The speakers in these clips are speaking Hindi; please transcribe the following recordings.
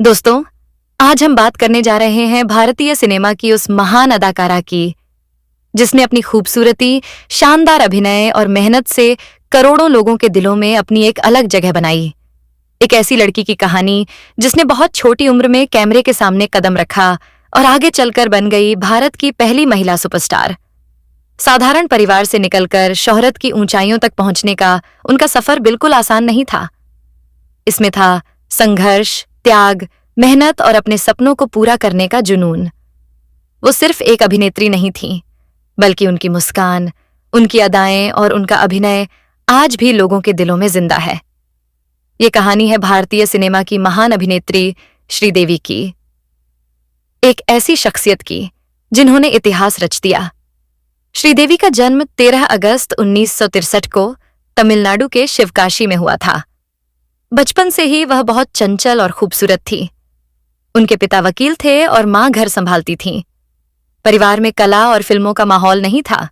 दोस्तों, आज हम बात करने जा रहे हैं भारतीय सिनेमा की उस महान अदाकारा की, जिसने अपनी खूबसूरती, शानदार अभिनय और मेहनत से करोड़ों लोगों के दिलों में अपनी एक अलग जगह बनाई। एक ऐसी लड़की की कहानी जिसने बहुत छोटी उम्र में कैमरे के सामने कदम रखा और आगे चलकर बन गई भारत की पहली महिला सुपरस्टार। साधारण परिवार से निकलकर शोहरत की ऊंचाइयों तक पहुंचने का उनका सफर बिल्कुल आसान नहीं था। इसमें था संघर्ष, त्याग, मेहनत और अपने सपनों को पूरा करने का जुनून। वो सिर्फ एक अभिनेत्री नहीं थीं, बल्कि उनकी मुस्कान, उनकी अदाएं और उनका अभिनय आज भी लोगों के दिलों में जिंदा है। ये कहानी है भारतीय सिनेमा की महान अभिनेत्री श्रीदेवी की, एक ऐसी शख्सियत की जिन्होंने इतिहास रच दिया। श्रीदेवी का जन्म 13 अगस्त 1963 को तमिलनाडु के शिवकाशी में हुआ था। बचपन से ही वह बहुत चंचल और खूबसूरत थी। उनके पिता वकील थे और मां घर संभालती थीं। परिवार में कला और फिल्मों का माहौल नहीं था,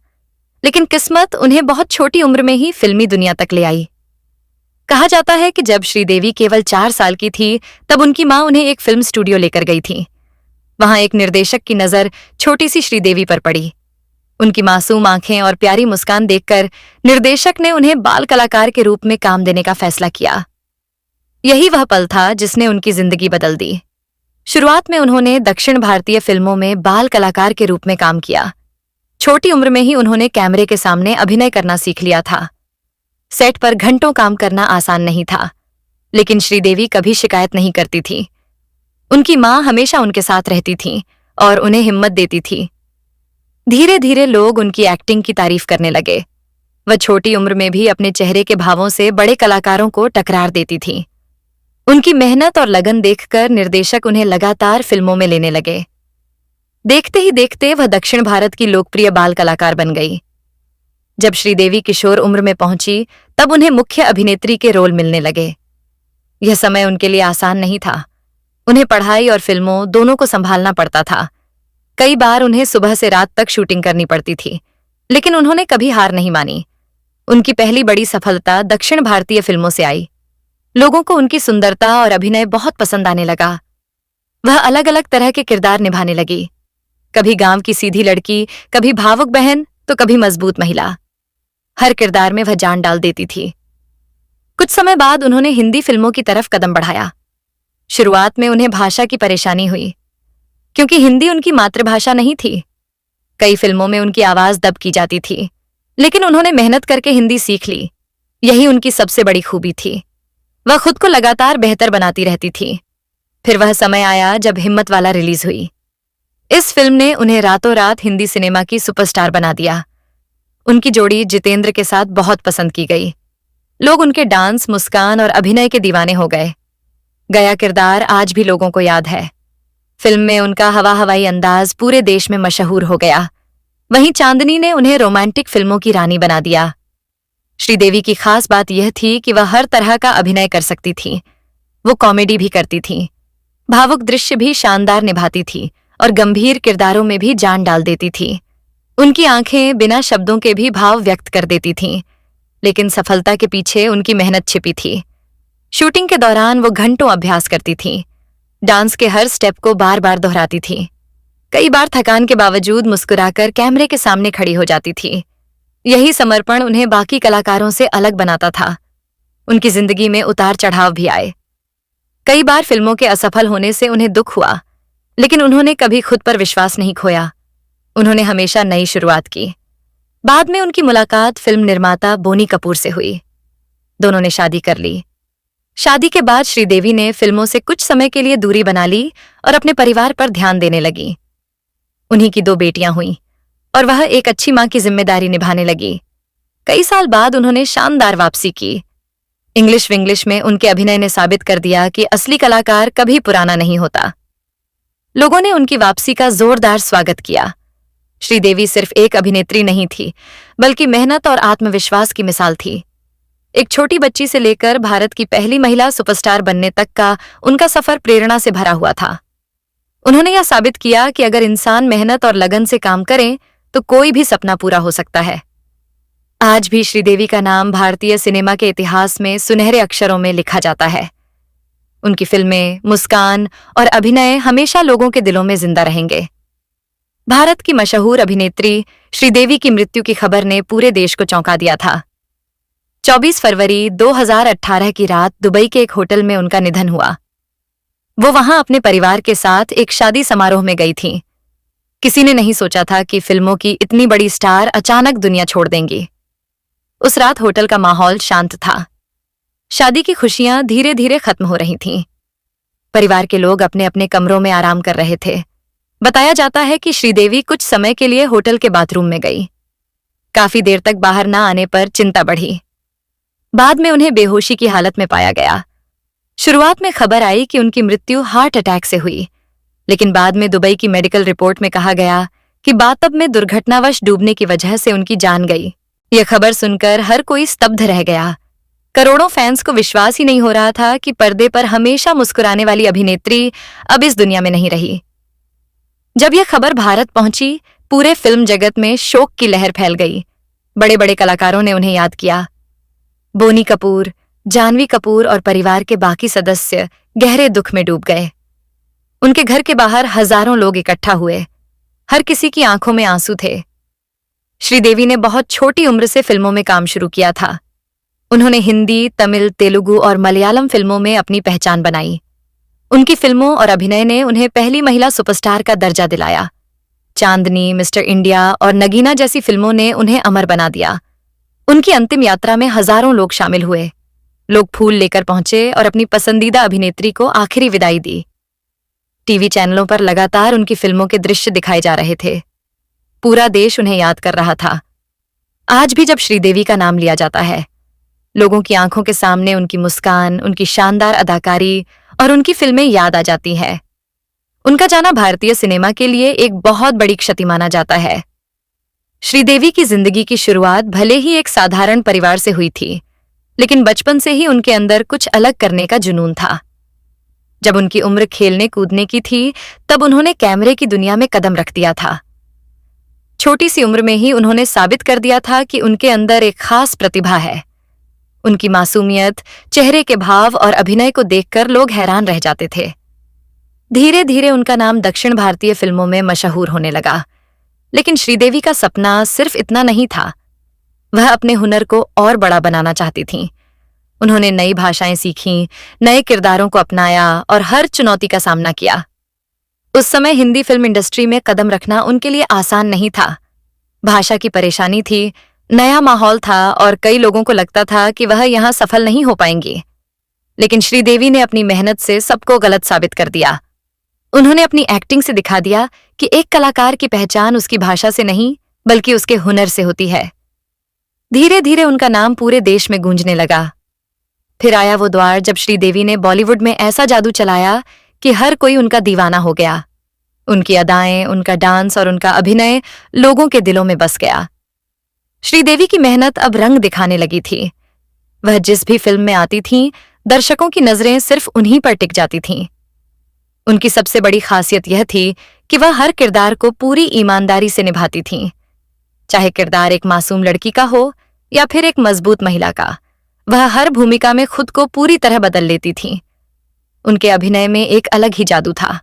लेकिन किस्मत उन्हें बहुत छोटी उम्र में ही फिल्मी दुनिया तक ले आई। कहा जाता है कि जब श्रीदेवी केवल 4 साल की थी, तब उनकी मां उन्हें एक फिल्म स्टूडियो लेकर गई थी। वहां एक निर्देशक की नजर छोटी सी श्रीदेवी पर पड़ी। उनकी मासूम आंखें और प्यारी मुस्कान देखकर निर्देशक ने उन्हें बाल कलाकार के रूप में काम देने का फैसला किया। यही वह पल था जिसने उनकी जिंदगी बदल दी। शुरुआत में उन्होंने दक्षिण भारतीय फिल्मों में बाल कलाकार के रूप में काम किया। छोटी उम्र में ही उन्होंने कैमरे के सामने अभिनय करना सीख लिया था। सेट पर घंटों काम करना आसान नहीं था, लेकिन श्रीदेवी कभी शिकायत नहीं करती थी। उनकी मां हमेशा उनके साथ रहती थी और उन्हें हिम्मत देती थी। धीरे धीरे लोग उनकी एक्टिंग की तारीफ करने लगे। वह छोटी उम्र में भी अपने चेहरे के भावों से बड़े कलाकारों को टकरार देती थी। उनकी मेहनत और लगन देखकर निर्देशक उन्हें लगातार फिल्मों में लेने लगे। देखते ही देखते वह दक्षिण भारत की लोकप्रिय बाल कलाकार बन गई। जब श्रीदेवी किशोर उम्र में पहुंची, तब उन्हें मुख्य अभिनेत्री के रोल मिलने लगे। यह समय उनके लिए आसान नहीं था। उन्हें पढ़ाई और फिल्मों दोनों को संभालना पड़ता था। कई बार उन्हें सुबह से रात तक शूटिंग करनी पड़ती थी, लेकिन उन्होंने कभी हार नहीं मानी। उनकी पहली बड़ी सफलता दक्षिण भारतीय फिल्मों से आई। लोगों को उनकी सुंदरता और अभिनय बहुत पसंद आने लगा। वह अलग अलग तरह के किरदार निभाने लगी। कभी गांव की सीधी लड़की, कभी भावुक बहन, तो कभी मजबूत महिला। हर किरदार में वह जान डाल देती थी। कुछ समय बाद उन्होंने हिंदी फिल्मों की तरफ कदम बढ़ाया। शुरुआत में उन्हें भाषा की परेशानी हुई, क्योंकि हिंदी उनकी मातृभाषा नहीं थी। कई फिल्मों में उनकी आवाज दब की जाती थी, लेकिन उन्होंने मेहनत करके हिंदी सीख ली। यही उनकी सबसे बड़ी खूबी थी। वह खुद को लगातार बेहतर बनाती रहती थी। फिर वह समय आया जब हिम्मत वाला रिलीज हुई। इस फिल्म ने उन्हें रातों रात हिंदी सिनेमा की सुपरस्टार बना दिया। उनकी जोड़ी जितेंद्र के साथ बहुत पसंद की गई। लोग उनके डांस, मुस्कान और अभिनय के दीवाने हो गए। गया किरदार आज भी लोगों को याद है। फिल्म में उनका हवा हवाई अंदाज पूरे देश में मशहूर हो गया। वहीं चांदनी ने उन्हें रोमांटिक फिल्मों की रानी बना दिया। श्रीदेवी की खास बात यह थी कि वह हर तरह का अभिनय कर सकती थी। वो कॉमेडी भी करती थी, भावुक दृश्य भी शानदार निभाती थी और गंभीर किरदारों में भी जान डाल देती थी। उनकी आंखें बिना शब्दों के भी भाव व्यक्त कर देती थीं, लेकिन सफलता के पीछे उनकी मेहनत छिपी थी। शूटिंग के दौरान वो घंटों अभ्यास करती थीं। डांस के हर स्टेप को बार बार दोहराती थीं। कई बार थकान के बावजूद मुस्कुराकर कैमरे के सामने खड़ी हो जाती थी। यही समर्पण उन्हें बाकी कलाकारों से अलग बनाता था। उनकी जिंदगी में उतार चढ़ाव भी आए। कई बार फिल्मों के असफल होने से उन्हें दुख हुआ, लेकिन उन्होंने कभी खुद पर विश्वास नहीं खोया। उन्होंने हमेशा नई शुरुआत की। बाद में उनकी मुलाकात फिल्म निर्माता बोनी कपूर से हुई। दोनों ने शादी कर ली। शादी के बाद श्रीदेवी ने फिल्मों से कुछ समय के लिए दूरी बना ली और अपने परिवार पर ध्यान देने लगी। उन्हीं की 2 बेटियां हुईं और वह एक अच्छी मां की जिम्मेदारी निभाने लगी। कई साल बाद उन्होंने शानदार वापसी की। इंग्लिश विंग्लिश में उनके अभिनय ने साबित कर दिया कि असली कलाकार कभी पुराना नहीं होता। लोगों ने उनकी वापसी का जोरदार स्वागत किया। श्रीदेवी सिर्फ एक अभिनेत्री नहीं थी, बल्कि मेहनत और आत्मविश्वास की मिसाल थी। एक छोटी बच्ची से लेकर भारत की पहली महिला सुपरस्टार बनने तक का उनका सफर प्रेरणा से भरा हुआ था। उन्होंने यह साबित किया कि अगर इंसान मेहनत और लगन से काम करे, तो कोई भी सपना पूरा हो सकता है। आज भी श्रीदेवी का नाम भारतीय सिनेमा के इतिहास में सुनहरे अक्षरों में लिखा जाता है। उनकी फिल्में, मुस्कान और अभिनय हमेशा लोगों के दिलों में जिंदा रहेंगे। भारत की मशहूर अभिनेत्री श्रीदेवी की मृत्यु की खबर ने पूरे देश को चौंका दिया था। 24 फरवरी 2018 की रात दुबई के एक होटल में उनका निधन हुआ। वो वहां अपने परिवार के साथ एक शादी समारोह में गई थीं। किसी ने नहीं सोचा था कि फिल्मों की इतनी बड़ी स्टार अचानक दुनिया छोड़ देंगी। उस रात होटल का माहौल शांत था। शादी की खुशियां धीरे धीरे खत्म हो रही थीं। परिवार के लोग अपने अपने कमरों में आराम कर रहे थे। बताया जाता है कि श्रीदेवी कुछ समय के लिए होटल के बाथरूम में गई। काफी देर तक बाहर न आने पर चिंता बढ़ी। बाद में उन्हें बेहोशी की हालत में पाया गया। शुरुआत में खबर आई कि उनकी मृत्यु हार्ट अटैक से हुई, लेकिन बाद में दुबई की मेडिकल रिपोर्ट में कहा गया कि बातब में दुर्घटनावश डूबने की वजह से उनकी जान गई। यह खबर सुनकर हर कोई स्तब्ध रह गया। करोड़ों फैंस को विश्वास ही नहीं हो रहा था कि पर्दे पर हमेशा मुस्कुराने वाली अभिनेत्री अब इस दुनिया में नहीं रही। जब यह खबर भारत पहुंची, पूरे फिल्म जगत में शोक की लहर फैल गई। बड़े बड़े कलाकारों ने उन्हें याद किया। बोनी कपूर, जानवी कपूर और परिवार के बाकी सदस्य गहरे दुख में डूब गए। उनके घर के बाहर हजारों लोग इकट्ठा हुए। हर किसी की आंखों में आंसू थे। श्रीदेवी ने बहुत छोटी उम्र से फिल्मों में काम शुरू किया था। उन्होंने हिंदी, तमिल, तेलुगु और मलयालम फिल्मों में अपनी पहचान बनाई। उनकी फिल्मों और अभिनय ने उन्हें पहली महिला सुपरस्टार का दर्जा दिलाया। चांदनी, मिस्टर इंडिया और नगीना जैसी फिल्मों ने उन्हें अमर बना दिया। उनकी अंतिम यात्रा में हजारों लोग शामिल हुए। लोग फूल लेकर पहुंचे और अपनी पसंदीदा अभिनेत्री को आखिरी विदाई दी। टीवी चैनलों पर लगातार उनकी फिल्मों के दृश्य दिखाए जा रहे थे। पूरा देश उन्हें याद कर रहा था। आज भी जब श्रीदेवी का नाम लिया जाता है, लोगों की आंखों के सामने उनकी मुस्कान, उनकी शानदार अदाकारी और उनकी फिल्में याद आ जाती हैं। उनका जाना भारतीय सिनेमा के लिए एक बहुत बड़ी क्षति माना जाता है। श्रीदेवी की जिंदगी की शुरुआत भले ही एक साधारण परिवार से हुई थी, लेकिन बचपन से ही उनके अंदर कुछ अलग करने का जुनून था। जब उनकी उम्र खेलने कूदने की थी, तब उन्होंने कैमरे की दुनिया में कदम रख दिया था। छोटी सी उम्र में ही उन्होंने साबित कर दिया था कि उनके अंदर एक खास प्रतिभा है। उनकी मासूमियत, चेहरे के भाव और अभिनय को देखकर लोग हैरान रह जाते थे। धीरे धीरे उनका नाम दक्षिण भारतीय फिल्मों में मशहूर होने लगा। लेकिन श्रीदेवी का सपना सिर्फ इतना नहीं था। वह अपने हुनर को और बड़ा बनाना चाहती थीं। उन्होंने नई भाषाएं सीखीं, नए किरदारों को अपनाया और हर चुनौती का सामना किया। उस समय हिंदी फिल्म इंडस्ट्री में कदम रखना उनके लिए आसान नहीं था। भाषा की परेशानी थी, नया माहौल था और कई लोगों को लगता था कि वह यहां सफल नहीं हो पाएंगी। लेकिन श्रीदेवी ने अपनी मेहनत से सबको गलत साबित कर दिया। उन्होंने अपनी एक्टिंग से दिखा दिया कि एक कलाकार की पहचान उसकी भाषा से नहीं, बल्कि उसके हुनर से होती है। धीरे धीरे उनका नाम पूरे देश में गूंजने लगा। फिर आया वो द्वार जब श्रीदेवी ने बॉलीवुड में ऐसा जादू चलाया कि हर कोई उनका दीवाना हो गया। उनकी अदाएं, उनका डांस और उनका अभिनय लोगों के दिलों में बस गया। श्रीदेवी की मेहनत अब रंग दिखाने लगी थी। वह जिस भी फिल्म में आती थीं, दर्शकों की नजरें सिर्फ उन्हीं पर टिक जाती थीं। उनकी सबसे बड़ी खासियत यह थी कि वह हर किरदार को पूरी ईमानदारी से निभाती थीं। चाहे किरदार एक मासूम लड़की का हो या फिर एक मजबूत महिला का, वह हर भूमिका में खुद को पूरी तरह बदल लेती थीं। उनके अभिनय में एक अलग ही जादू था।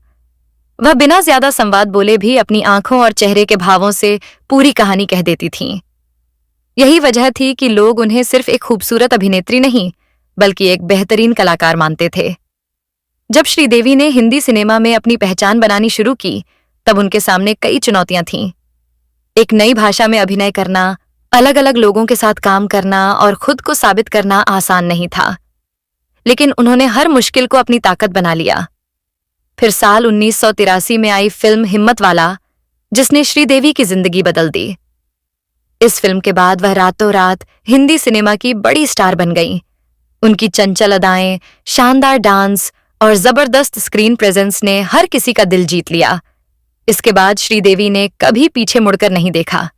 वह बिना ज्यादा संवाद बोले भी अपनी आंखों और चेहरे के भावों से पूरी कहानी कह देती थीं। यही वजह थी कि लोग उन्हें सिर्फ एक खूबसूरत अभिनेत्री नहीं, बल्कि एक बेहतरीन कलाकार मानते थे। जब श्रीदेवी ने हिंदी सिनेमा में अपनी पहचान बनानी शुरू की, तब उनके सामने कई चुनौतियां थीं। एक नई भाषा में अभिनय करना, अलग अलग लोगों के साथ काम करना और खुद को साबित करना आसान नहीं था। लेकिन उन्होंने हर मुश्किल को अपनी ताकत बना लिया। फिर साल 1983 में आई फिल्म हिम्मत वाला, जिसने श्रीदेवी की जिंदगी बदल दी। इस फिल्म के बाद वह रातों रात हिंदी सिनेमा की बड़ी स्टार बन गईं। उनकी चंचल अदाएं, शानदार डांस और जबरदस्त स्क्रीन प्रेजेंस ने हर किसी का दिल जीत लिया। इसके बाद श्रीदेवी ने कभी पीछे मुड़कर नहीं देखा।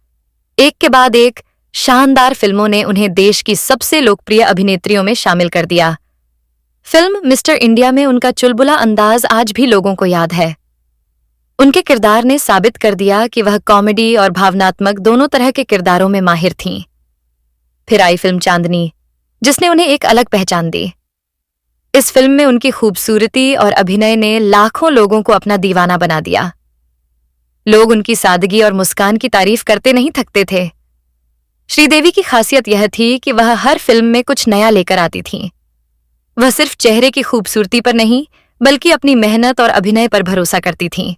एक के बाद एक शानदार फिल्मों ने उन्हें देश की सबसे लोकप्रिय अभिनेत्रियों में शामिल कर दिया। फिल्म मिस्टर इंडिया में उनका चुलबुला अंदाज आज भी लोगों को याद है। उनके किरदार ने साबित कर दिया कि वह कॉमेडी और भावनात्मक दोनों तरह के किरदारों में माहिर थीं। फिर आई फिल्म चांदनी, जिसने उन्हें एक अलग पहचान दी। इस फिल्म में उनकी खूबसूरती और अभिनय ने लाखों लोगों को अपना दीवाना बना दिया। लोग उनकी सादगी और मुस्कान की तारीफ करते नहीं थकते थे। श्रीदेवी की खासियत यह थी कि वह हर फिल्म में कुछ नया लेकर आती थीं। वह सिर्फ चेहरे की खूबसूरती पर नहीं, बल्कि अपनी मेहनत और अभिनय पर भरोसा करती थीं।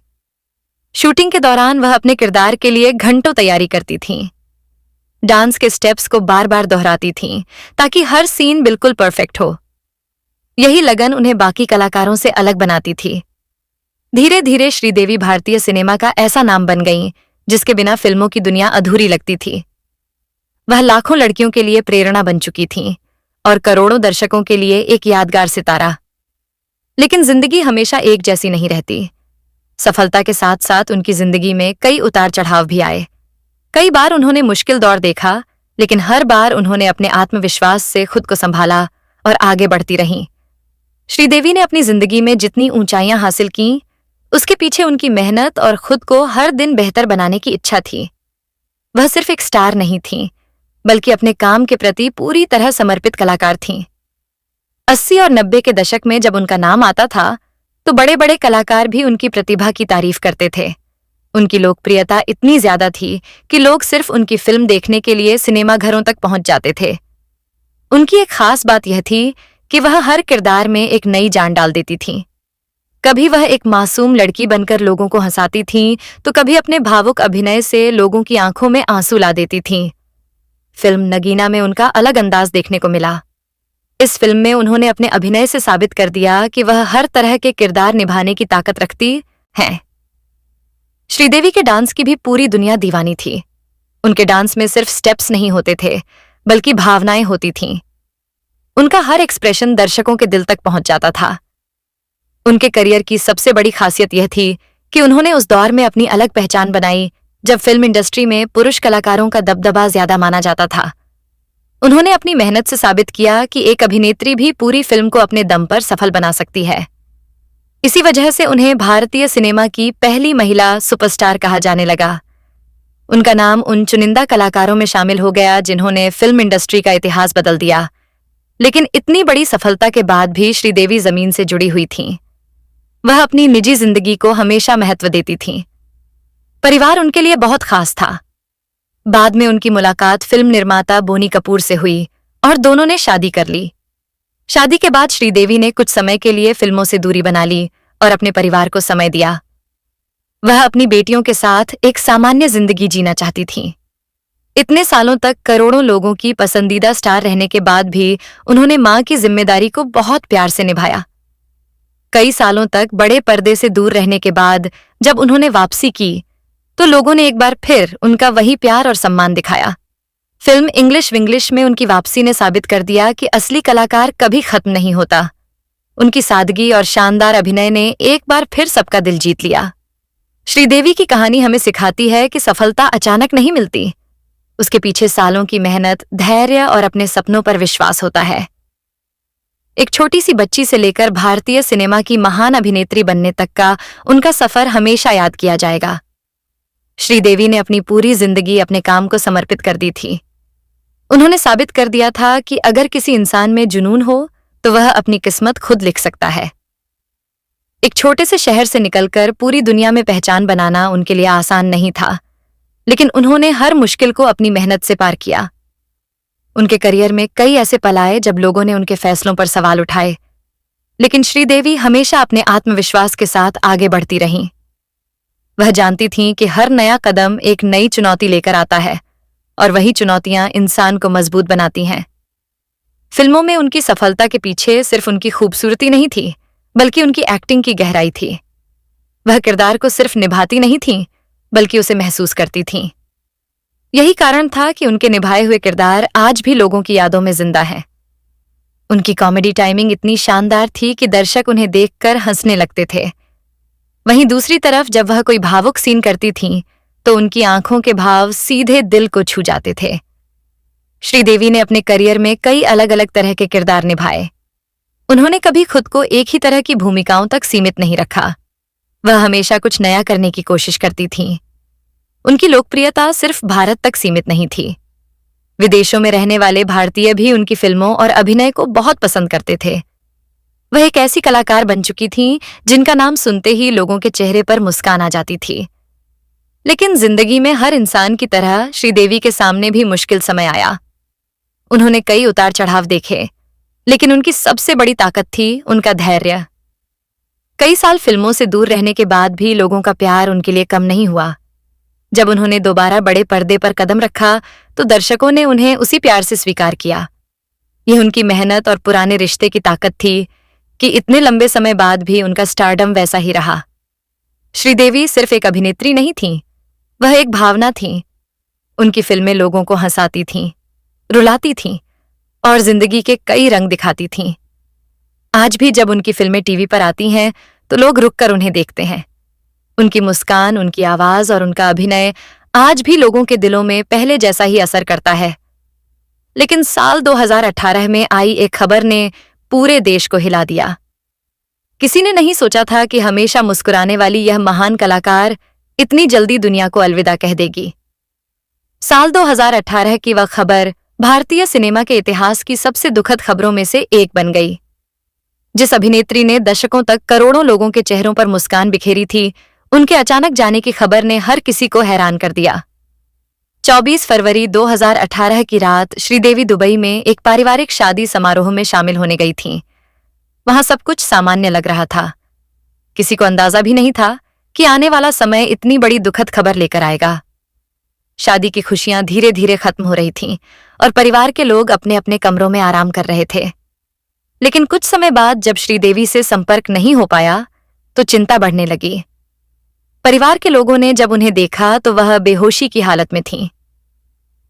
शूटिंग के दौरान वह अपने किरदार के लिए घंटों तैयारी करती थीं। डांस के स्टेप्स को बार बार दोहराती थीं ताकि हर सीन बिल्कुल परफेक्ट हो। यही लगन उन्हें बाकी कलाकारों से अलग बनाती थी। धीरे धीरे श्रीदेवी भारतीय सिनेमा का ऐसा नाम बन गईं जिसके बिना फिल्मों की दुनिया अधूरी लगती थी। वह लाखों लड़कियों के लिए प्रेरणा बन चुकी थीं और करोड़ों दर्शकों के लिए एक यादगार सितारा। लेकिन जिंदगी हमेशा एक जैसी नहीं रहती। सफलता के साथ साथ उनकी जिंदगी में कई उतार चढ़ाव भी आए। कई बार उन्होंने मुश्किल दौर देखा, लेकिन हर बार उन्होंने अपने आत्मविश्वास से खुद को संभाला और आगे बढ़ती रहीं। श्रीदेवी ने अपनी जिंदगी में जितनी ऊंचाइयां हासिल कीं, उसके पीछे उनकी मेहनत और खुद को हर दिन बेहतर बनाने की इच्छा थी। वह सिर्फ एक स्टार नहीं थीं, बल्कि अपने काम के प्रति पूरी तरह समर्पित कलाकार थीं। 80 और 90 के दशक में जब उनका नाम आता था, तो बड़े बड़े कलाकार भी उनकी प्रतिभा की तारीफ करते थे। उनकी लोकप्रियता इतनी ज्यादा थी कि लोग सिर्फ उनकी फिल्म देखने के लिए सिनेमा घरों तक पहुंच जाते थे। उनकी एक खास बात यह थी कि वह हर किरदार में एक नई जान डाल देती थीं। कभी वह एक मासूम लड़की बनकर लोगों को हंसाती थीं, तो कभी अपने भावुक अभिनय से लोगों की आंखों में आंसू ला देती थीं। फिल्म नगीना में उनका अलग अंदाज देखने को मिला। इस फिल्म में उन्होंने अपने अभिनय से साबित कर दिया कि वह हर तरह के किरदार निभाने की ताकत रखती हैं। श्रीदेवी के डांस की भी पूरी दुनिया दीवानी थी। उनके डांस में सिर्फ स्टेप्स नहीं होते थे, बल्कि भावनाएं होती थीं। उनका हर एक्सप्रेशन दर्शकों के दिल तक पहुंच जाता था। उनके करियर की सबसे बड़ी खासियत यह थी कि उन्होंने उस दौर में अपनी अलग पहचान बनाई जब फिल्म इंडस्ट्री में पुरुष कलाकारों का दबदबा ज्यादा माना जाता था। उन्होंने अपनी मेहनत से साबित किया कि एक अभिनेत्री भी पूरी फिल्म को अपने दम पर सफल बना सकती है। इसी वजह से उन्हें भारतीय सिनेमा की पहली महिला सुपरस्टार कहा जाने लगा। उनका नाम उन चुनिंदा कलाकारों में शामिल हो गया जिन्होंने फिल्म इंडस्ट्री का इतिहास बदल दिया। लेकिन इतनी बड़ी सफलता के बाद भी श्रीदेवी जमीन से जुड़ी हुई थीं। वह अपनी निजी जिंदगी को हमेशा महत्व देती थीं। परिवार उनके लिए बहुत खास था। बाद में उनकी मुलाकात फिल्म निर्माता बोनी कपूर से हुई और दोनों ने शादी कर ली। शादी के बाद श्रीदेवी ने कुछ समय के लिए फिल्मों से दूरी बना ली और अपने परिवार को समय दिया। वह अपनी बेटियों के साथ एक सामान्य जिंदगी जीना चाहती थीं। इतने सालों तक करोड़ों लोगों की पसंदीदा स्टार रहने के बाद भी उन्होंने मां की जिम्मेदारी को बहुत प्यार से निभाया। कई सालों तक बड़े पर्दे से दूर रहने के बाद जब उन्होंने वापसी की, तो लोगों ने एक बार फिर उनका वही प्यार और सम्मान दिखाया। फिल्म इंग्लिश विंग्लिश में उनकी वापसी ने साबित कर दिया कि असली कलाकार कभी खत्म नहीं होता। उनकी सादगी और शानदार अभिनय ने एक बार फिर सबका दिल जीत लिया। श्रीदेवी की कहानी हमें सिखाती है कि सफलता अचानक नहीं मिलती। उसके पीछे सालों की मेहनत, धैर्य और अपने सपनों पर विश्वास होता है। एक छोटी सी बच्ची से लेकर भारतीय सिनेमा की महान अभिनेत्री बनने तक का उनका सफर हमेशा याद किया जाएगा। श्रीदेवी ने अपनी पूरी जिंदगी अपने काम को समर्पित कर दी थी। उन्होंने साबित कर दिया था कि अगर किसी इंसान में जुनून हो तो वह अपनी किस्मत खुद लिख सकता है। एक छोटे से शहर से निकलकर पूरी दुनिया में पहचान बनाना उनके लिए आसान नहीं था, लेकिन उन्होंने हर मुश्किल को अपनी मेहनत से पार किया। उनके करियर में कई ऐसे पल आए जब लोगों ने उनके फैसलों पर सवाल उठाए, लेकिन श्रीदेवी हमेशा अपने आत्मविश्वास के साथ आगे बढ़ती रहीं। वह जानती थीं कि हर नया कदम एक नई चुनौती लेकर आता है और वही चुनौतियां इंसान को मजबूत बनाती हैं। फिल्मों में उनकी सफलता के पीछे सिर्फ उनकी खूबसूरती नहीं थी, बल्कि उनकी एक्टिंग की गहराई थी। वह किरदार को सिर्फ निभाती नहीं थीं, बल्कि उसे महसूस करती थीं। यही कारण था कि उनके निभाए हुए किरदार आज भी लोगों की यादों में जिंदा हैं। उनकी कॉमेडी टाइमिंग इतनी शानदार थी कि दर्शक उन्हें देखकर हंसने लगते थे। वहीं दूसरी तरफ जब वह कोई भावुक सीन करती थीं, तो उनकी आंखों के भाव सीधे दिल को छू जाते थे। श्रीदेवी ने अपने करियर में कई अलग अलग तरह के किरदार निभाए। उन्होंने कभी खुद को एक ही तरह की भूमिकाओं तक सीमित नहीं रखा। वह हमेशा कुछ नया करने की कोशिश करती थीं। उनकी लोकप्रियता सिर्फ भारत तक सीमित नहीं थी। विदेशों में रहने वाले भारतीय भी उनकी फिल्मों और अभिनय को बहुत पसंद करते थे। वह एक ऐसी कलाकार बन चुकी थीं जिनका नाम सुनते ही लोगों के चेहरे पर मुस्कान आ जाती थी। लेकिन जिंदगी में हर इंसान की तरह श्रीदेवी के सामने भी मुश्किल समय आया। उन्होंने कई उतार चढ़ाव देखे, लेकिन उनकी सबसे बड़ी ताकत थी उनका धैर्य। कई साल फिल्मों से दूर रहने के बाद भी लोगों का प्यार उनके लिए कम नहीं हुआ। जब उन्होंने दोबारा बड़े पर्दे पर कदम रखा तो दर्शकों ने उन्हें उसी प्यार से स्वीकार किया। यह उनकी मेहनत और पुराने रिश्ते की ताकत थी कि इतने लंबे समय बाद भी उनका स्टारडम वैसा ही रहा। श्रीदेवी सिर्फ एक अभिनेत्री नहीं थीं, वह एक भावना थीं। उनकी फिल्में लोगों को हंसाती थीं, रुलाती थीं और जिंदगी के कई रंग दिखाती थीं। आज भी जब उनकी फिल्में टीवी पर आती हैं तो लोग रुककर उन्हें देखते हैं। उनकी मुस्कान, उनकी आवाज और उनका अभिनय आज भी लोगों के दिलों में पहले जैसा ही असर करता है। लेकिन साल 2018 में आई एक खबर ने पूरे देश को हिला दिया। किसी ने नहीं सोचा था कि हमेशा मुस्कुराने वाली यह महान कलाकार इतनी जल्दी दुनिया को अलविदा कह देगी। साल 2018 की वह खबर भारतीय सिनेमा के इतिहास की सबसे दुखद खबरों में से एक बन गई। जिस अभिनेत्री ने दशकों तक करोड़ों लोगों के चेहरों पर मुस्कान बिखेरी थी, उनके अचानक जाने की खबर ने हर किसी को हैरान कर दिया। 24 फरवरी 2018 की रात श्रीदेवी दुबई में एक पारिवारिक शादी समारोह में शामिल होने गई थीं। वहां सब कुछ सामान्य लग रहा था। किसी को अंदाजा भी नहीं था कि आने वाला समय इतनी बड़ी दुखद खबर लेकर आएगा। शादी की खुशियां धीरे धीरे खत्म हो रही थीं और परिवार के लोग अपने अपने कमरों में आराम कर रहे थे। लेकिन कुछ समय बाद जब श्रीदेवी से संपर्क नहीं हो पाया तो चिंता बढ़ने लगी। परिवार के लोगों ने जब उन्हें देखा तो वह बेहोशी की हालत में थीं।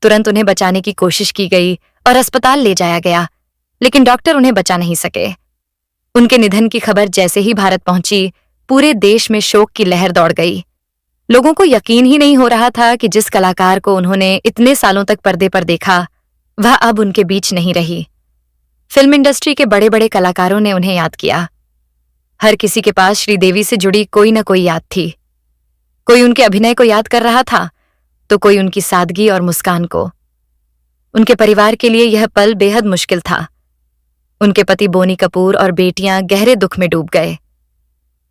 तुरंत उन्हें बचाने की कोशिश की गई और अस्पताल ले जाया गया, लेकिन डॉक्टर उन्हें बचा नहीं सके। उनके निधन की खबर जैसे ही भारत पहुंची, पूरे देश में शोक की लहर दौड़ गई। लोगों को यकीन ही नहीं हो रहा था कि जिस कलाकार को उन्होंने इतने सालों तक पर्दे पर देखा, वह अब उनके बीच नहीं रही। फिल्म इंडस्ट्री के बड़े बड़े कलाकारों ने उन्हें याद किया। हर किसी के पास श्रीदेवी से जुड़ी कोई न कोई याद थी। कोई उनके अभिनय को याद कर रहा था तो कोई उनकी सादगी और मुस्कान को। उनके परिवार के लिए यह पल बेहद मुश्किल था। उनके पति बोनी कपूर और बेटियां गहरे दुख में डूब गए।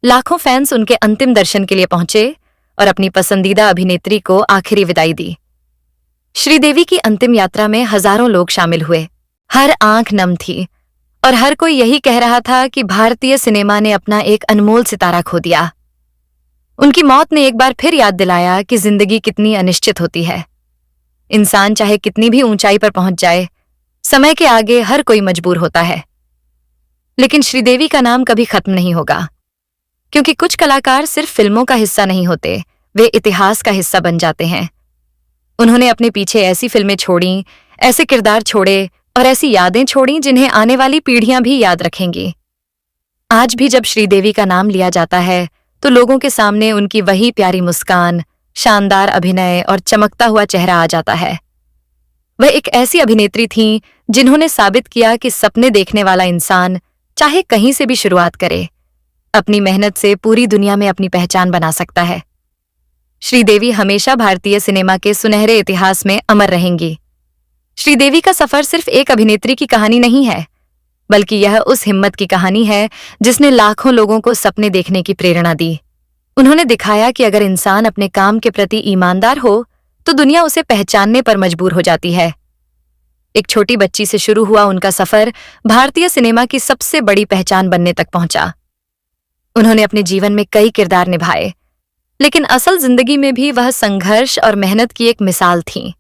लाखों फैंस उनके अंतिम दर्शन के लिए पहुंचे और अपनी पसंदीदा अभिनेत्री को आखिरी विदाई दी। श्रीदेवी की अंतिम यात्रा में हजारों लोग शामिल हुए। हर आंख नम थी और हर कोई यही कह रहा था कि भारतीय सिनेमा ने अपना एक अनमोल सितारा खो दिया। उनकी मौत ने एक बार फिर याद दिलाया कि जिंदगी कितनी अनिश्चित होती है। इंसान चाहे कितनी भी ऊंचाई पर पहुंच जाए, समय के आगे हर कोई मजबूर होता है। लेकिन श्रीदेवी का नाम कभी खत्म नहीं होगा, क्योंकि कुछ कलाकार सिर्फ फिल्मों का हिस्सा नहीं होते, वे इतिहास का हिस्सा बन जाते हैं। उन्होंने अपने पीछे ऐसी फिल्में छोड़ी, ऐसे किरदार छोड़े और ऐसी यादें छोड़ी जिन्हें आने वाली पीढ़ियां भी याद रखेंगी। आज भी जब श्रीदेवी का नाम लिया जाता है तो लोगों के सामने उनकी वही प्यारी मुस्कान, शानदार अभिनय और चमकता हुआ चेहरा आ जाता है। वह एक ऐसी अभिनेत्री थीं जिन्होंने साबित किया कि सपने देखने वाला इंसान चाहे कहीं से भी शुरुआत करे, अपनी मेहनत से पूरी दुनिया में अपनी पहचान बना सकता है। श्रीदेवी हमेशा भारतीय सिनेमा के सुनहरे इतिहास में अमर रहेंगी। श्रीदेवी का सफर सिर्फ एक अभिनेत्री की कहानी नहीं है, बल्कि यह उस हिम्मत की कहानी है जिसने लाखों लोगों को सपने देखने की प्रेरणा दी। उन्होंने दिखाया कि अगर इंसान अपने काम के प्रति ईमानदार हो तो दुनिया उसे पहचानने पर मजबूर हो जाती है। एक छोटी बच्ची से शुरू हुआ उनका सफर भारतीय सिनेमा की सबसे बड़ी पहचान बनने तक पहुंचा। उन्होंने अपने जीवन में कई किरदार निभाए, लेकिन असल जिंदगी में भी वह संघर्ष और मेहनत की एक मिसाल थीं।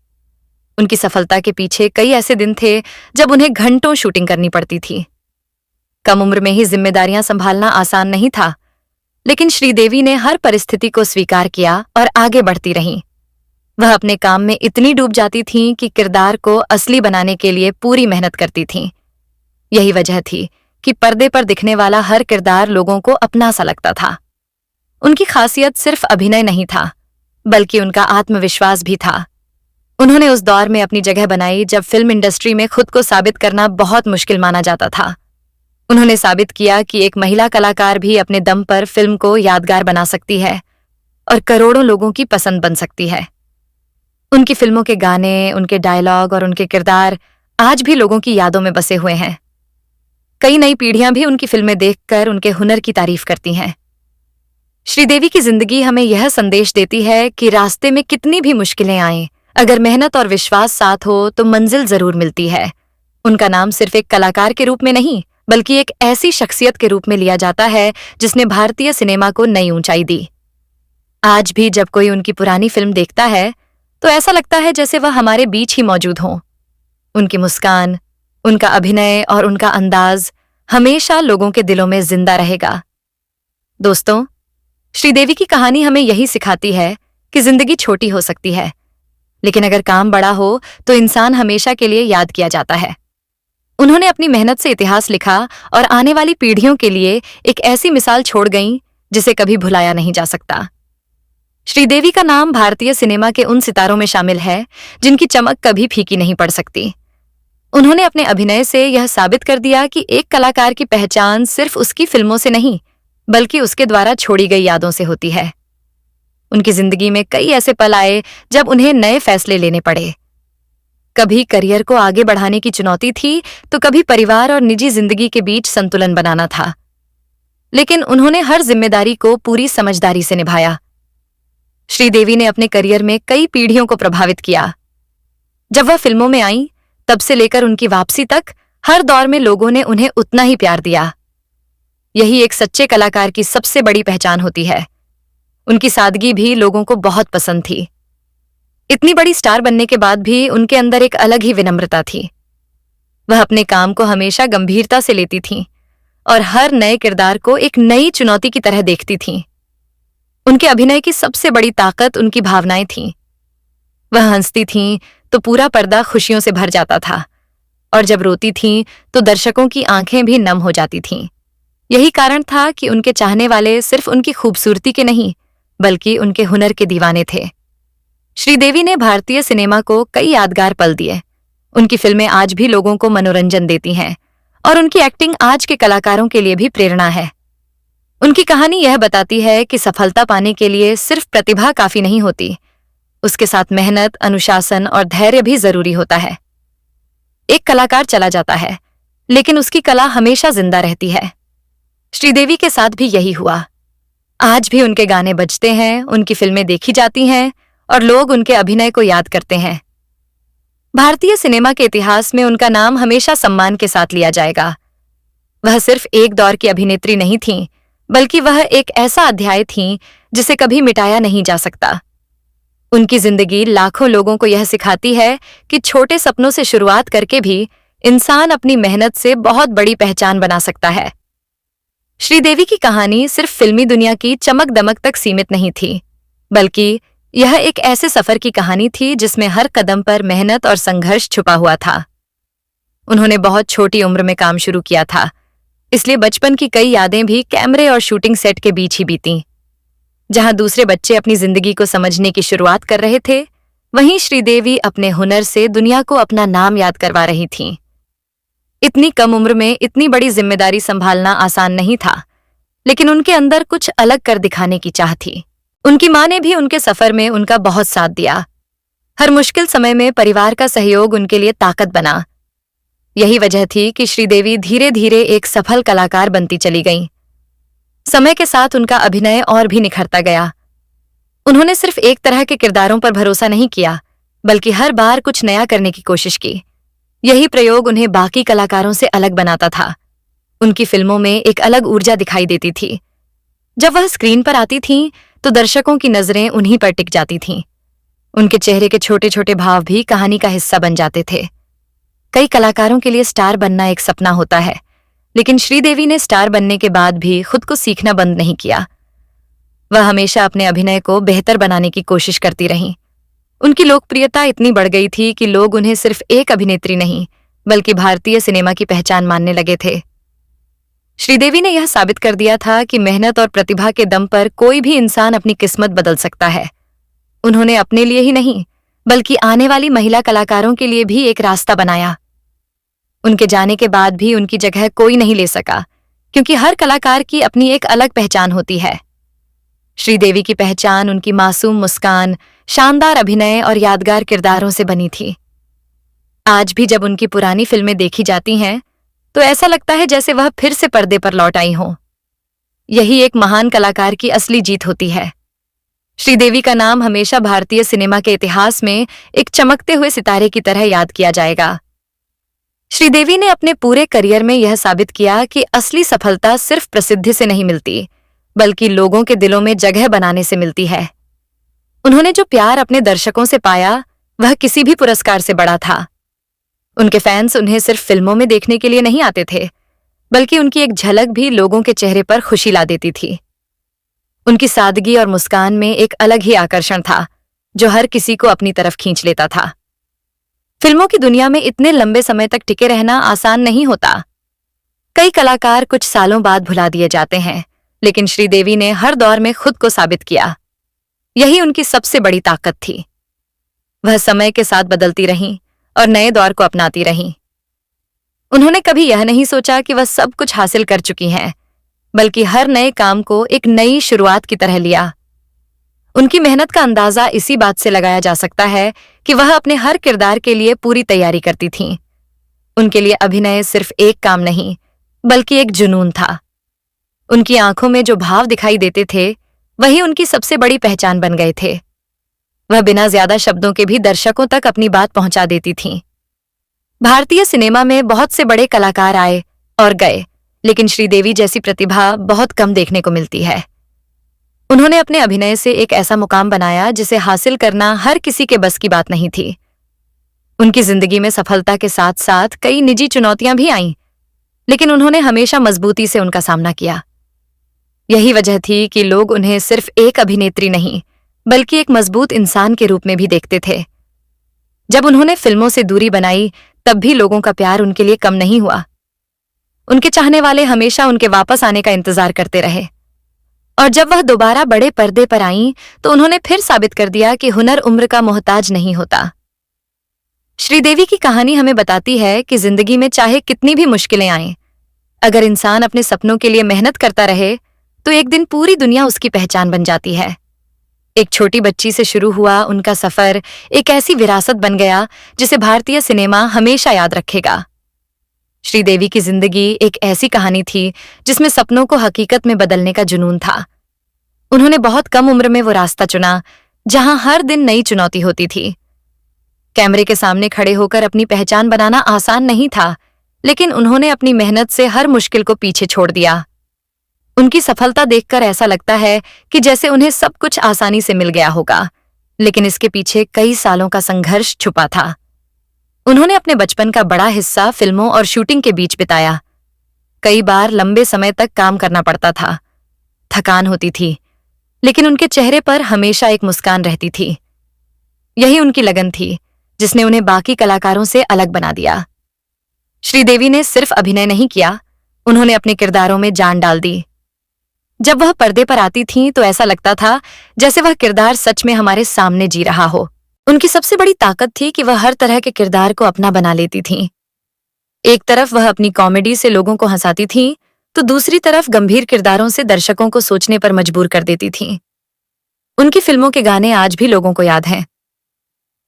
उनकी सफलता के पीछे कई ऐसे दिन थे जब उन्हें घंटों शूटिंग करनी पड़ती थी। कम उम्र में ही जिम्मेदारियां संभालना आसान नहीं था, लेकिन श्रीदेवी ने हर परिस्थिति को स्वीकार किया और आगे बढ़ती रहीं। वह अपने काम में इतनी डूब जाती थीं कि किरदार को असली बनाने के लिए पूरी मेहनत करती थीं। यही वजह थी कि पर्दे पर दिखने वाला हर किरदार लोगों को अपना सा लगता था। उनकी खासियत सिर्फ अभिनय नहीं था, बल्कि उनका आत्मविश्वास भी था। उन्होंने उस दौर में अपनी जगह बनाई जब फिल्म इंडस्ट्री में खुद को साबित करना बहुत मुश्किल माना जाता था। उन्होंने साबित किया कि एक महिला कलाकार भी अपने दम पर फिल्म को यादगार बना सकती है और करोड़ों लोगों की पसंद बन सकती है। उनकी फिल्मों के गाने, उनके डायलॉग और उनके किरदार आज भी लोगों की यादों में बसे हुए हैं। कई नई पीढ़ियां भी उनकी फिल्में देखकर उनके हुनर की तारीफ करती हैं। श्रीदेवी की जिंदगी हमें यह संदेश देती है कि रास्ते में कितनी भी मुश्किलें आएं, अगर मेहनत और विश्वास साथ हो तो मंजिल जरूर मिलती है। उनका नाम सिर्फ एक कलाकार के रूप में नहीं, बल्कि एक ऐसी शख्सियत के रूप में लिया जाता है जिसने भारतीय सिनेमा को नई ऊंचाई दी। आज भी जब कोई उनकी पुरानी फिल्म देखता है तो ऐसा लगता है जैसे वह हमारे बीच ही मौजूद हों। उनकी मुस्कान, उनका अभिनय और उनका अंदाज हमेशा लोगों के दिलों में जिंदा रहेगा। दोस्तों, श्रीदेवी की कहानी हमें यही सिखाती है कि जिंदगी छोटी हो सकती है, लेकिन अगर काम बड़ा हो तो इंसान हमेशा के लिए याद किया जाता है। उन्होंने अपनी मेहनत से इतिहास लिखा और आने वाली पीढ़ियों के लिए एक ऐसी मिसाल छोड़ गईं जिसे कभी भुलाया नहीं जा सकता। श्रीदेवी का नाम भारतीय सिनेमा के उन सितारों में शामिल है जिनकी चमक कभी फीकी नहीं पड़ सकती। उन्होंने अपने अभिनय से यह साबित कर दिया कि एक कलाकार की पहचान सिर्फ उसकी फिल्मों से नहीं, बल्कि उसके द्वारा छोड़ी गई यादों से होती है। उनकी जिंदगी में कई ऐसे पल आए जब उन्हें नए फैसले लेने पड़े। कभी करियर को आगे बढ़ाने की चुनौती थी, तो कभी परिवार और निजी जिंदगी के बीच संतुलन बनाना था। लेकिन उन्होंने हर जिम्मेदारी को पूरी समझदारी से निभाया। श्रीदेवी ने अपने करियर में कई पीढ़ियों को प्रभावित किया। जब वह फिल्मों में आईं, तब से लेकर उनकी वापसी तक हर दौर में लोगों ने उन्हें उतना ही प्यार दिया। यही एक सच्चे कलाकार की सबसे बड़ी पहचान होती है। उनकी सादगी भी लोगों को बहुत पसंद थी। इतनी बड़ी स्टार बनने के बाद भी उनके अंदर एक अलग ही विनम्रता थी। वह अपने काम को हमेशा गंभीरता से लेती थीं और हर नए किरदार को एक नई चुनौती की तरह देखती थीं। उनके अभिनय की सबसे बड़ी ताकत उनकी भावनाएं थीं। वह हंसती थीं तो पूरा पर्दा खुशियों से भर जाता था, और जब रोती थीं तो दर्शकों की आंखें भी नम हो जाती थीं। यही कारण था कि उनके चाहने वाले सिर्फ उनकी खूबसूरती के नहीं, बल्कि उनके हुनर के दीवाने थे। श्रीदेवी ने भारतीय सिनेमा को कई यादगार पल दिए। उनकी फिल्में आज भी लोगों को मनोरंजन देती हैं और उनकी एक्टिंग आज के कलाकारों के लिए भी प्रेरणा है। उनकी कहानी यह बताती है कि सफलता पाने के लिए सिर्फ प्रतिभा काफी नहीं होती, उसके साथ मेहनत, अनुशासन और धैर्य भी जरूरी होता है। एक कलाकार चला जाता है, लेकिन उसकी कला हमेशा जिंदा रहती है। श्रीदेवी के साथ भी यही हुआ। आज भी उनके गाने बजते हैं, उनकी फिल्में देखी जाती हैं और लोग उनके अभिनय को याद करते हैं। भारतीय सिनेमा के इतिहास में उनका नाम हमेशा सम्मान के साथ लिया जाएगा। वह सिर्फ एक दौर की अभिनेत्री नहीं थीं, बल्कि वह एक ऐसा अध्याय थीं जिसे कभी मिटाया नहीं जा सकता। उनकी जिंदगी लाखों लोगों को यह सिखाती है कि छोटे सपनों से शुरुआत करके भी इंसान अपनी मेहनत से बहुत बड़ी पहचान बना सकता है। श्रीदेवी की कहानी सिर्फ फिल्मी दुनिया की चमक दमक तक सीमित नहीं थी, बल्कि यह एक ऐसे सफर की कहानी थी जिसमें हर कदम पर मेहनत और संघर्ष छुपा हुआ था। उन्होंने बहुत छोटी उम्र में काम शुरू किया था, इसलिए बचपन की कई यादें भी कैमरे और शूटिंग सेट के बीच ही बीतीं। जहां दूसरे बच्चे अपनी जिंदगी को समझने की शुरुआत कर रहे थे, वहीं श्रीदेवी अपने हुनर से दुनिया को अपना नाम याद करवा रही थीं। इतनी कम उम्र में इतनी बड़ी जिम्मेदारी संभालना आसान नहीं था, लेकिन उनके अंदर कुछ अलग कर दिखाने की चाह थी। उनकी मां ने भी उनके सफर में उनका बहुत साथ दिया। हर मुश्किल समय में परिवार का सहयोग उनके लिए ताकत बना। यही वजह थी कि श्रीदेवी धीरे धीरे एक सफल कलाकार बनती चली गईं। समय के साथ उनका अभिनय और भी निखरता गया। उन्होंने सिर्फ एक तरह के किरदारों पर भरोसा नहीं किया, बल्कि हर बार कुछ नया करने की कोशिश की। यही प्रयोग उन्हें बाकी कलाकारों से अलग बनाता था। उनकी फिल्मों में एक अलग ऊर्जा दिखाई देती थी। जब वह स्क्रीन पर आती थीं, तो दर्शकों की नजरें उन्हीं पर टिक जाती थीं। उनके चेहरे के छोटे छोटे भाव भी कहानी का हिस्सा बन जाते थे। कई कलाकारों के लिए स्टार बनना एक सपना होता है, लेकिन श्रीदेवी ने स्टार बनने के बाद भी खुद को सीखना बंद नहीं किया। वह हमेशा अपने अभिनय को बेहतर बनाने की कोशिश करती रहीं। उनकी लोकप्रियता इतनी बढ़ गई थी कि लोग उन्हें सिर्फ एक अभिनेत्री नहीं, बल्कि भारतीय सिनेमा की पहचान मानने लगे थे। श्रीदेवी ने यह साबित कर दिया था कि मेहनत और प्रतिभा के दम पर कोई भी इंसान अपनी किस्मत बदल सकता है। उन्होंने अपने लिए ही नहीं, बल्कि आने वाली महिला कलाकारों के लिए भी एक रास्ता बनाया। उनके जाने के बाद भी उनकी जगह कोई नहीं ले सका, क्योंकि हर कलाकार की अपनी एक अलग पहचान होती है। श्रीदेवी की पहचान उनकी मासूम मुस्कान, शानदार अभिनय और यादगार किरदारों से बनी थी। आज भी जब उनकी पुरानी फिल्में देखी जाती हैं, तो ऐसा लगता है जैसे वह फिर से पर्दे पर लौट आई हों। यही एक महान कलाकार की असली जीत होती है। श्रीदेवी का नाम हमेशा भारतीय सिनेमा के इतिहास में एक चमकते हुए सितारे की तरह याद किया जाएगा। श्रीदेवी ने अपने पूरे करियर में यह साबित किया कि असली सफलता सिर्फ प्रसिद्धि से नहीं मिलती, बल्कि लोगों के दिलों में जगह बनाने से मिलती है। उन्होंने जो प्यार अपने दर्शकों से पाया, वह किसी भी पुरस्कार से बड़ा था। उनके फैंस उन्हें सिर्फ फिल्मों में देखने के लिए नहीं आते थे, बल्कि उनकी एक झलक भी लोगों के चेहरे पर खुशी ला देती थी। उनकी सादगी और मुस्कान में एक अलग ही आकर्षण था, जो हर किसी को अपनी तरफ खींच लेता था। फिल्मों की दुनिया में इतने लंबे समय तक टिके रहना आसान नहीं होता। कई कलाकार कुछ सालों बाद भुला दिए जाते हैं, लेकिन श्रीदेवी ने हर दौर में खुद को साबित किया। यही उनकी सबसे बड़ी ताकत थी। वह समय के साथ बदलती रहीं और नए दौर को अपनाती रहीं। उन्होंने कभी यह नहीं सोचा कि वह सब कुछ हासिल कर चुकी हैं, बल्कि हर नए काम को एक नई शुरुआत की तरह लिया। उनकी मेहनत का अंदाजा इसी बात से लगाया जा सकता है कि वह अपने हर किरदार के लिए पूरी तैयारी करती थीं। उनके लिए अभिनय सिर्फ एक काम नहीं, बल्कि एक जुनून था। उनकी आंखों में जो भाव दिखाई देते थे, वही उनकी सबसे बड़ी पहचान बन गए थे। वह बिना ज्यादा शब्दों के भी दर्शकों तक अपनी बात पहुंचा देती थीं। भारतीय सिनेमा में बहुत से बड़े कलाकार आए और गए, लेकिन श्रीदेवी जैसी प्रतिभा बहुत कम देखने को मिलती है। उन्होंने अपने अभिनय से एक ऐसा मुकाम बनाया जिसे हासिल करना हर किसी के बस की बात नहीं थी। उनकी जिंदगी में सफलता के साथ साथ कई निजी चुनौतियां भी आईं, लेकिन उन्होंने हमेशा मजबूती से उनका सामना किया। यही वजह थी कि लोग उन्हें सिर्फ एक अभिनेत्री नहीं, बल्कि एक मजबूत इंसान के रूप में भी देखते थे। जब उन्होंने फिल्मों से दूरी बनाई, तब भी लोगों का प्यार उनके लिए कम नहीं हुआ। उनके चाहने वाले हमेशा उनके वापस आने का इंतजार करते रहे, और जब वह दोबारा बड़े पर्दे पर आईं, तो उन्होंने फिर साबित कर दिया कि हुनर उम्र का मोहताज नहीं होता। श्रीदेवी की कहानी हमें बताती है कि जिंदगी में चाहे कितनी भी मुश्किलें आएं, अगर इंसान अपने सपनों के लिए मेहनत करता रहे, तो एक दिन पूरी दुनिया उसकी पहचान बन जाती है। एक छोटी बच्ची से शुरू हुआ उनका सफर एक ऐसी विरासत बन गया जिसे भारतीय सिनेमा हमेशा याद रखेगा। श्रीदेवी की जिंदगी एक ऐसी कहानी थी जिसमें सपनों को हकीकत में बदलने का जुनून था। उन्होंने बहुत कम उम्र में वो रास्ता चुना जहां हर दिन नई चुनौती होती थी। कैमरे के सामने खड़े होकर अपनी पहचान बनाना आसान नहीं था, लेकिन उन्होंने अपनी मेहनत से हर मुश्किल को पीछे छोड़ दिया। उनकी सफलता देखकर ऐसा लगता है कि जैसे उन्हें सब कुछ आसानी से मिल गया होगा, लेकिन इसके पीछे कई सालों का संघर्ष छुपा था। उन्होंने अपने बचपन का बड़ा हिस्सा फिल्मों और शूटिंग के बीच बिताया। कई बार लंबे समय तक काम करना पड़ता था, थकान होती थी, लेकिन उनके चेहरे पर हमेशा एक मुस्कान रहती थी। यही उनकी लगन थी जिसने उन्हें बाकी कलाकारों से अलग बना दिया। श्रीदेवी ने सिर्फ अभिनय नहीं किया, उन्होंने अपने किरदारों में जान डाल दी। जब वह पर्दे पर आती थीं, तो ऐसा लगता था जैसे वह किरदार सच में हमारे सामने जी रहा हो। उनकी सबसे बड़ी ताकत थी कि वह हर तरह के किरदार को अपना बना लेती थीं। एक तरफ वह अपनी कॉमेडी से लोगों को हंसाती थीं, तो दूसरी तरफ गंभीर किरदारों से दर्शकों को सोचने पर मजबूर कर देती थीं। उनकी फिल्मों के गाने आज भी लोगों को याद हैं।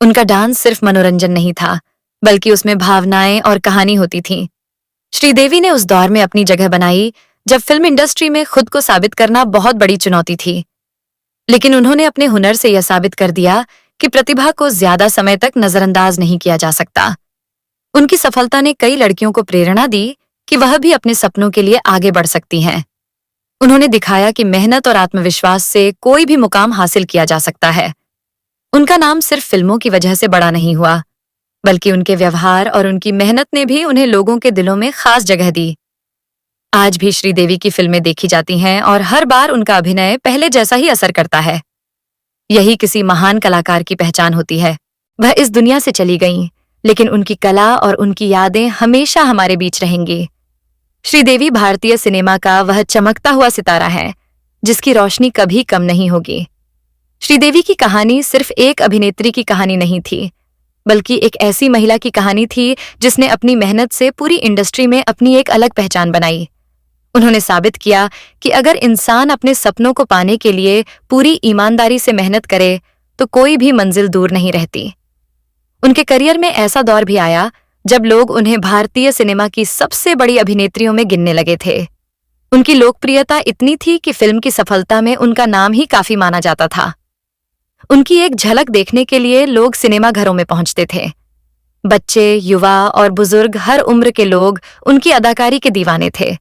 उनका डांस सिर्फ मनोरंजन नहीं था, बल्कि उसमें भावनाएं और कहानी होती थी। श्रीदेवी ने उस दौर में अपनी जगह बनाई जब फिल्म इंडस्ट्री में खुद को साबित करना बहुत बड़ी चुनौती थी, लेकिन उन्होंने अपने हुनर से यह साबित कर दिया कि प्रतिभा को ज्यादा समय तक नजरअंदाज नहीं किया जा सकता। उनकी सफलता ने कई लड़कियों को प्रेरणा दी कि वह भी अपने सपनों के लिए आगे बढ़ सकती हैं। उन्होंने दिखाया कि मेहनत और आत्मविश्वास से कोई भी मुकाम हासिल किया जा सकता है। उनका नाम सिर्फ फिल्मों की वजह से बड़ा नहीं हुआ, बल्कि उनके व्यवहार और उनकी मेहनत ने भी उन्हें लोगों के दिलों में खास जगह दी। आज भी श्रीदेवी की फिल्में देखी जाती हैं और हर बार उनका अभिनय पहले जैसा ही असर करता है। यही किसी महान कलाकार की पहचान होती है। वह इस दुनिया से चली गईं, लेकिन उनकी कला और उनकी यादें हमेशा हमारे बीच रहेंगी। श्रीदेवी भारतीय सिनेमा का वह चमकता हुआ सितारा है जिसकी रोशनी कभी कम नहीं होगी। श्रीदेवी की कहानी सिर्फ एक अभिनेत्री की कहानी नहीं थी, बल्कि एक ऐसी महिला की कहानी थी जिसने अपनी मेहनत से पूरी इंडस्ट्री में अपनी एक अलग पहचान बनाई। उन्होंने साबित किया कि अगर इंसान अपने सपनों को पाने के लिए पूरी ईमानदारी से मेहनत करे, तो कोई भी मंजिल दूर नहीं रहती। उनके करियर में ऐसा दौर भी आया जब लोग उन्हें भारतीय सिनेमा की सबसे बड़ी अभिनेत्रियों में गिनने लगे थे। उनकी लोकप्रियता इतनी थी कि फिल्म की सफलता में उनका नाम ही काफी माना जाता था। उनकी एक झलक देखने के लिए लोग सिनेमा घरों में पहुंचते थे। बच्चे, युवा और बुजुर्ग, हर उम्र के लोग उनकी अदाकारी के दीवाने थे।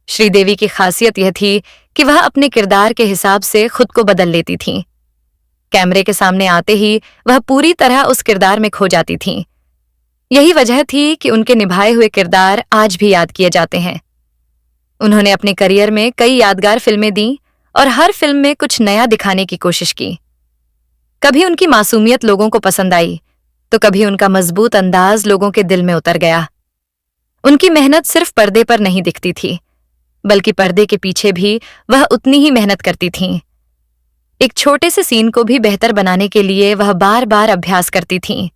श्रीदेवी की खासियत यह थी कि वह अपने किरदार के हिसाब से खुद को बदल लेती थीं। कैमरे के सामने आते ही वह पूरी तरह उस किरदार में खो जाती थीं। यही वजह थी कि उनके निभाए हुए किरदार आज भी याद किए जाते हैं। उन्होंने अपने करियर में कई यादगार फिल्में दी और हर फिल्म में कुछ नया दिखाने की कोशिश की। कभी उनकी मासूमियत लोगों को पसंद आई, तो कभी उनका मजबूत अंदाज लोगों के दिल में उतर गया। उनकी मेहनत सिर्फ पर्दे पर नहीं दिखती थी, बल्कि पर्दे के पीछे भी वह उतनी ही मेहनत करती थीं। एक छोटे से सीन को भी बेहतर बनाने के लिए वह बार बार अभ्यास करती थीं।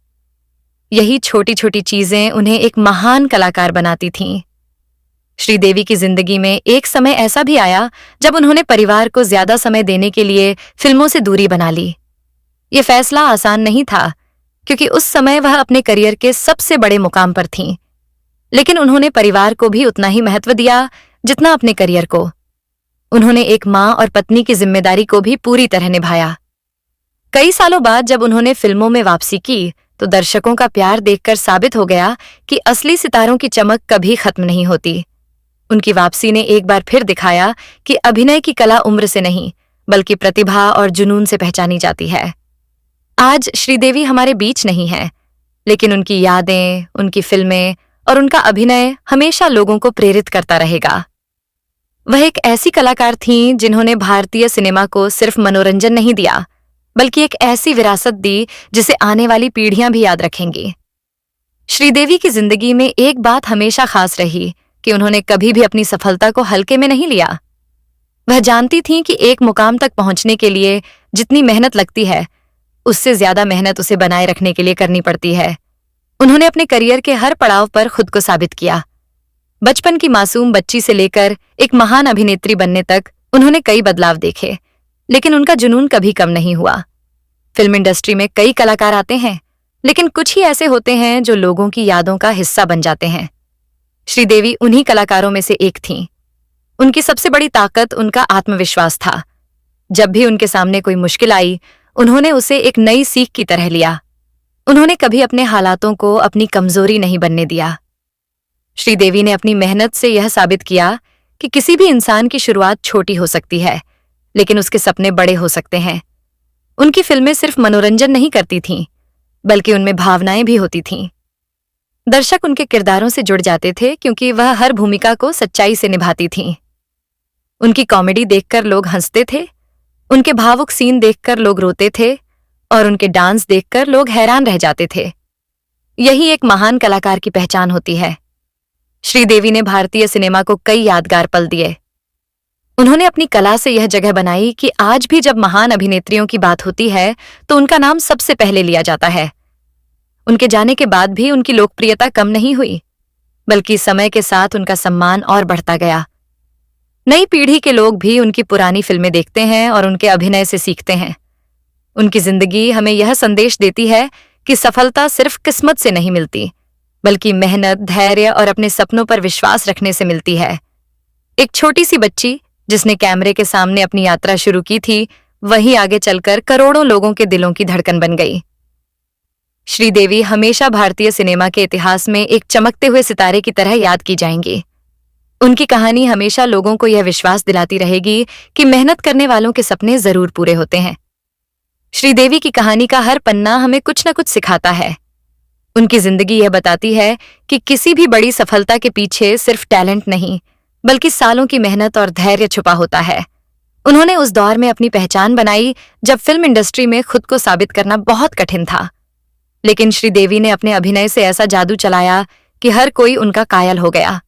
यही छोटी छोटी चीजें उन्हें एक महान कलाकार बनाती थीं। श्रीदेवी की जिंदगी में एक समय ऐसा भी आया जब उन्होंने परिवार को ज्यादा समय देने के लिए फिल्मों से दूरी बना ली। ये फैसला आसान नहीं था, क्योंकि उस समय वह अपने करियर के सबसे बड़े मुकाम पर थीं। लेकिन उन्होंने परिवार को भी उतना ही महत्व दिया जितना अपने करियर को। उन्होंने एक मां और पत्नी की जिम्मेदारी को भी पूरी तरह निभाया। कई सालों बाद जब उन्होंने फिल्मों में वापसी की, तो दर्शकों का प्यार देखकर साबित हो गया कि असली सितारों की चमक कभी खत्म नहीं होती। उनकी वापसी ने एक बार फिर दिखाया कि अभिनय की कला उम्र से नहीं, बल्कि प्रतिभा और जुनून से पहचानी जाती है। आज श्रीदेवी हमारे बीच नहीं है, लेकिन उनकी यादें, उनकी फिल्में और उनका अभिनय हमेशा लोगों को प्रेरित करता रहेगा। वह एक ऐसी कलाकार थीं जिन्होंने भारतीय सिनेमा को सिर्फ मनोरंजन नहीं दिया, बल्कि एक ऐसी विरासत दी जिसे आने वाली पीढ़ियां भी याद रखेंगी। श्रीदेवी की जिंदगी में एक बात हमेशा खास रही कि उन्होंने कभी भी अपनी सफलता को हल्के में नहीं लिया। वह जानती थीं कि एक मुकाम तक पहुंचने के लिए जितनी मेहनत लगती है, उससे ज्यादा मेहनत उसे बनाए रखने के लिए करनी पड़ती है। उन्होंने अपने करियर के हर पड़ाव पर खुद को साबित किया। बचपन की मासूम बच्ची से लेकर एक महान अभिनेत्री बनने तक उन्होंने कई बदलाव देखे, लेकिन उनका जुनून कभी कम नहीं हुआ। फिल्म इंडस्ट्री में कई कलाकार आते हैं, लेकिन कुछ ही ऐसे होते हैं जो लोगों की यादों का हिस्सा बन जाते हैं। श्रीदेवी उन्हीं कलाकारों में से एक थीं। उनकी सबसे बड़ी ताकत उनका आत्मविश्वास था। जब भी उनके सामने कोई मुश्किल आई, उन्होंने उसे एक नई सीख की तरह लिया। उन्होंने कभी अपने हालातों को अपनी कमजोरी नहीं बनने दिया। श्रीदेवी ने अपनी मेहनत से यह साबित किया कि किसी भी इंसान की शुरुआत छोटी हो सकती है, लेकिन उसके सपने बड़े हो सकते हैं। उनकी फिल्में सिर्फ मनोरंजन नहीं करती थीं, बल्कि उनमें भावनाएं भी होती थीं। दर्शक उनके किरदारों से जुड़ जाते थे क्योंकि वह हर भूमिका को सच्चाई से निभाती थीं। उनकी कॉमेडी देखकर लोग हंसते थे, उनके भावुक सीन देखकर लोग रोते थे और उनके डांस देखकर लोग हैरान रह जाते थे। यही एक महान कलाकार की पहचान होती है। श्रीदेवी ने भारतीय सिनेमा को कई यादगार पल दिए। उन्होंने अपनी कला से यह जगह बनाई कि आज भी जब महान अभिनेत्रियों की बात होती है तो उनका नाम सबसे पहले लिया जाता है। उनके जाने के बाद भी उनकी लोकप्रियता कम नहीं हुई, बल्कि समय के साथ उनका सम्मान और बढ़ता गया। नई पीढ़ी के लोग भी उनकी पुरानी फिल्में देखते हैं और उनके अभिनय से सीखते हैं। उनकी जिंदगी हमें यह संदेश देती है कि सफलता सिर्फ किस्मत से नहीं मिलती, बल्कि मेहनत, धैर्य और अपने सपनों पर विश्वास रखने से मिलती है। एक छोटी सी बच्ची जिसने कैमरे के सामने अपनी यात्रा शुरू की थी, वही आगे चलकर करोड़ों लोगों के दिलों की धड़कन बन गई। श्रीदेवी हमेशा भारतीय सिनेमा के इतिहास में एक चमकते हुए सितारे की तरह याद की जाएंगी। उनकी कहानी हमेशा लोगों को यह विश्वास दिलाती रहेगी कि मेहनत करने वालों के सपने जरूर पूरे होते हैं। श्रीदेवी की कहानी का हर पन्ना हमें कुछ न कुछ सिखाता है। उनकी जिंदगी यह बताती है कि किसी भी बड़ी सफलता के पीछे सिर्फ टैलेंट नहीं, बल्कि सालों की मेहनत और धैर्य छुपा होता है। उन्होंने उस दौर में अपनी पहचान बनाई जब फिल्म इंडस्ट्री में खुद को साबित करना बहुत कठिन था, लेकिन श्रीदेवी ने अपने अभिनय से ऐसा जादू चलाया कि हर कोई उनका कायल हो गया।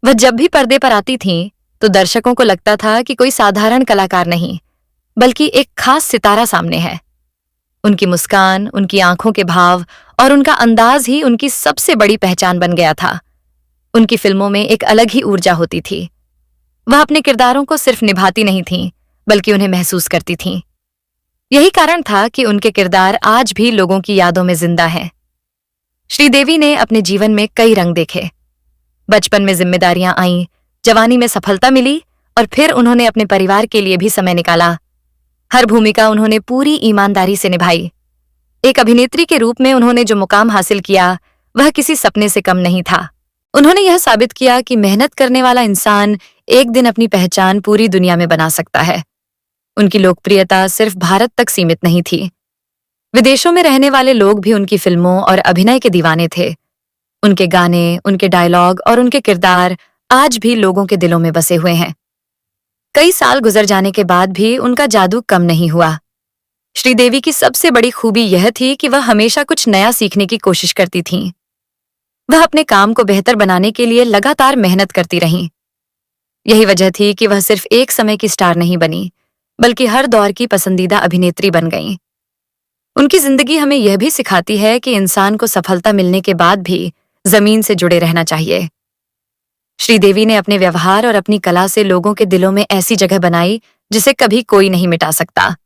वह जब भी पर्दे पर आती थीं, तो दर्शकों को लगता था कि कोई साधारण कलाकार नहीं, बल्कि एक खास सितारा सामने है। उनकी मुस्कान, उनकी आंखों के भाव और उनका अंदाज ही उनकी सबसे बड़ी पहचान बन गया था। उनकी फिल्मों में एक अलग ही ऊर्जा होती थी। वह अपने किरदारों को सिर्फ निभाती नहीं थीं, बल्कि उन्हें महसूस करती थीं। यही कारण था कि उनके किरदार आज भी लोगों की यादों में जिंदा हैं। श्रीदेवी ने अपने जीवन में कई रंग देखे। बचपन में जिम्मेदारियां आईं, जवानी में सफलता मिली और फिर उन्होंने अपने परिवार के लिए भी समय निकाला। हर भूमिका उन्होंने पूरी ईमानदारी से निभाई। एक अभिनेत्री के रूप में उन्होंने जो मुकाम हासिल किया वह किसी सपने से कम नहीं था। उन्होंने यह साबित किया कि मेहनत करने वाला इंसान एक दिन अपनी पहचान पूरी दुनिया में बना सकता है। उनकी लोकप्रियता सिर्फ भारत तक सीमित नहीं थी। विदेशों में रहने वाले लोग भी उनकी फिल्मों और अभिनय के दीवाने थे। उनके गाने, उनके डायलॉग और उनके किरदार आज भी लोगों के दिलों में बसे हुए हैं। कई साल गुजर जाने के बाद भी उनका जादू कम नहीं हुआ। श्रीदेवी की सबसे बड़ी खूबी यह थी कि वह हमेशा कुछ नया सीखने की कोशिश करती थीं। वह अपने काम को बेहतर बनाने के लिए लगातार मेहनत करती रहीं। यही वजह थी कि वह सिर्फ एक समय की स्टार नहीं बनी, बल्कि हर दौर की पसंदीदा अभिनेत्री बन गईं। उनकी जिंदगी हमें यह भी सिखाती है कि इंसान को सफलता मिलने के बाद भी जमीन से जुड़े रहना चाहिए। श्रीदेवी ने अपने व्यवहार और अपनी कला से लोगों के दिलों में ऐसी जगह बनाई जिसे कभी कोई नहीं मिटा सकता।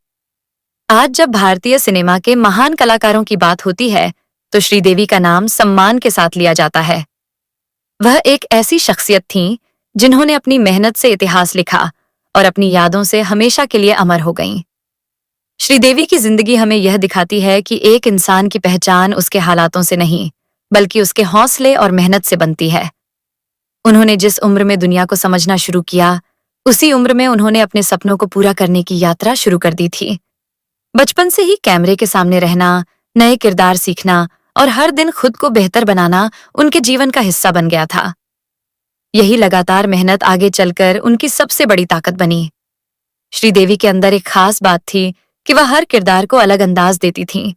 आज जब भारतीय सिनेमा के महान कलाकारों की बात होती है तो श्रीदेवी का नाम सम्मान के साथ लिया जाता है। वह एक ऐसी शख्सियत थीं जिन्होंने अपनी मेहनत से इतिहास लिखा और अपनी यादों से हमेशा के लिए अमर हो गईं। श्रीदेवी की जिंदगी हमें यह दिखाती है कि एक इंसान की पहचान उसके हालातों से नहीं, बल्कि उसके हौसले और मेहनत से बनती है। उन्होंने जिस उम्र में दुनिया को समझना शुरू किया, उसी उम्र में उन्होंने अपने सपनों को पूरा करने की यात्रा शुरू कर दी थी। बचपन से ही कैमरे के सामने रहना, नए किरदार सीखना और हर दिन खुद को बेहतर बनाना उनके जीवन का हिस्सा बन गया था। यही लगातार मेहनत आगे चलकर उनकी सबसे बड़ी ताकत बनी। श्रीदेवी के अंदर एक खास बात थी कि वह हर किरदार को अलग अंदाज देती थीं।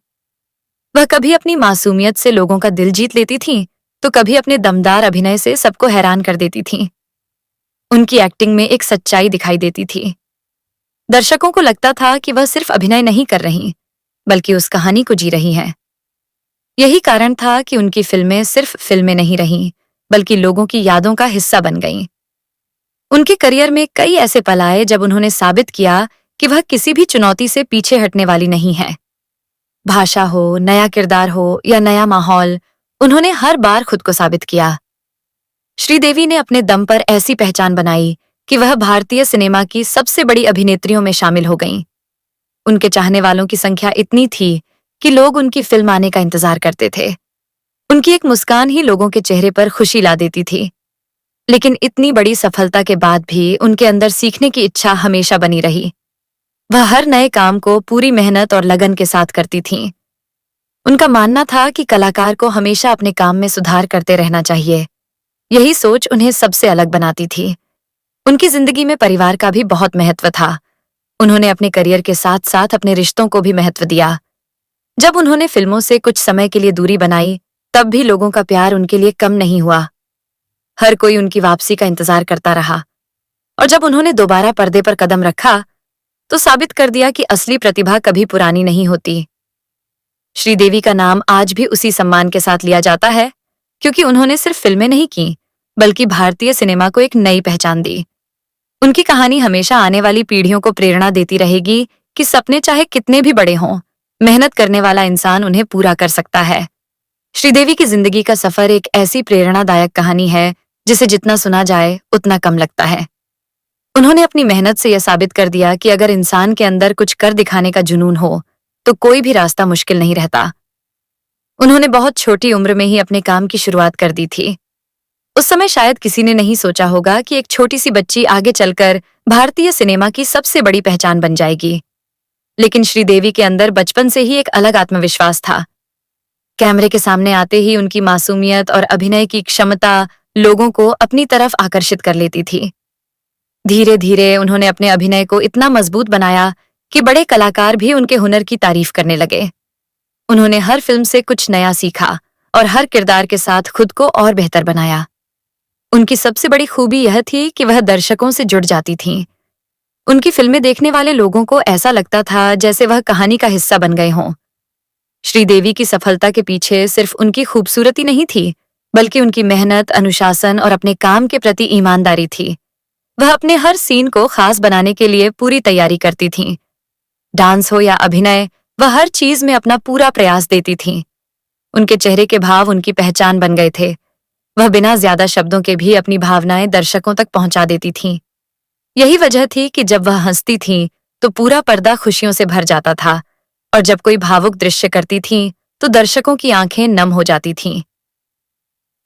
वह कभी अपनी मासूमियत से लोगों का दिल जीत लेती थीं, तो कभी अपने दमदार अभिनय से सबको हैरान कर देती थीं। उनकी एक्टिंग में एक सच्चाई दिखाई देती थी। दर्शकों को लगता था कि वह सिर्फ अभिनय नहीं कर रही, बल्कि उस कहानी को जी रही हैं। यही कारण था कि उनकी फिल्में सिर्फ फिल्में नहीं रहीं, बल्कि लोगों की यादों का हिस्सा बन गईं। उनके करियर में कई ऐसे पल आए जब उन्होंने साबित किया कि वह किसी भी चुनौती से पीछे हटने वाली नहीं है। भाषा हो, नया किरदार हो या नया माहौल, उन्होंने हर बार खुद को साबित किया। श्रीदेवी ने अपने दम पर ऐसी पहचान बनाई कि वह भारतीय सिनेमा की सबसे बड़ी अभिनेत्रियों में शामिल हो गईं। उनके चाहने वालों की संख्या इतनी थी कि लोग उनकी फिल्म आने का इंतजार करते थे। उनकी एक मुस्कान ही लोगों के चेहरे पर खुशी ला देती थी। लेकिन इतनी बड़ी सफलता के बाद भी उनके अंदर सीखने की इच्छा हमेशा बनी रही। वह हर नए काम को पूरी मेहनत और लगन के साथ करती थीं। उनका मानना था कि कलाकार को हमेशा अपने काम में सुधार करते रहना चाहिए। यही सोच उन्हें सबसे अलग बनाती थी। उनकी जिंदगी में परिवार का भी बहुत महत्व था। उन्होंने अपने करियर के साथ साथ अपने रिश्तों को भी महत्व दिया। जब उन्होंने फिल्मों से कुछ समय के लिए दूरी बनाई, तब भी लोगों का प्यार उनके लिए कम नहीं हुआ। हर कोई उनकी वापसी का इंतजार करता रहा और जब उन्होंने दोबारा पर्दे पर कदम रखा तो साबित कर दिया कि असली प्रतिभा कभी पुरानी नहीं होती। श्रीदेवी का नाम आज भी उसी सम्मान के साथ लिया जाता है क्योंकि उन्होंने सिर्फ फिल्में नहीं की, बल्कि भारतीय सिनेमा को एक नई पहचान दी। उनकी कहानी हमेशा आने वाली पीढ़ियों को प्रेरणा देती रहेगी कि सपने चाहे कितने भी बड़े हों, मेहनत करने वाला इंसान उन्हें पूरा कर सकता है। श्रीदेवी की जिंदगी का सफर एक ऐसी प्रेरणादायक कहानी है जिसे जितना सुना जाए उतना कम लगता है। उन्होंने अपनी मेहनत से यह साबित कर दिया कि अगर इंसान के अंदर कुछ कर दिखाने का जुनून हो तो कोई भी रास्ता मुश्किल नहीं रहता। उन्होंने बहुत छोटी उम्र में ही अपने काम की शुरुआत कर दी थी। उस समय शायद किसी ने नहीं सोचा होगा कि एक छोटी सी बच्ची आगे चलकर भारतीय सिनेमा की सबसे बड़ी पहचान बन जाएगी। लेकिन श्रीदेवी के अंदर बचपन से ही एक अलग आत्मविश्वास था। कैमरे के सामने आते ही उनकी मासूमियत और अभिनय की क्षमता लोगों को अपनी तरफ आकर्षित कर लेती थी। धीरे धीरे उन्होंने अपने अभिनय को इतना मजबूत बनाया कि बड़े कलाकार भी उनके हुनर की तारीफ करने लगे। उन्होंने हर फिल्म से कुछ नया सीखा और हर किरदार के साथ खुद को और बेहतर बनाया। उनकी सबसे बड़ी खूबी यह थी कि वह दर्शकों से जुड़ जाती थीं। उनकी फिल्में देखने वाले लोगों को ऐसा लगता था जैसे वह कहानी का हिस्सा बन गए हों। श्रीदेवी की सफलता के पीछे सिर्फ उनकी खूबसूरती नहीं थी, बल्कि उनकी मेहनत, अनुशासन और अपने काम के प्रति ईमानदारी थी। वह अपने हर सीन को खास बनाने के लिए पूरी तैयारी करती थीं। डांस हो या अभिनय, वह हर चीज में अपना पूरा प्रयास देती थीं। उनके चेहरे के भाव उनकी पहचान बन गए थे। वह बिना ज्यादा शब्दों के भी अपनी भावनाएं दर्शकों तक पहुंचा देती थीं। यही वजह थी कि जब वह हंसती थीं, तो पूरा पर्दा खुशियों से भर जाता था, और जब कोई भावुक दृश्य करती थीं, तो दर्शकों की आंखें नम हो जाती थीं।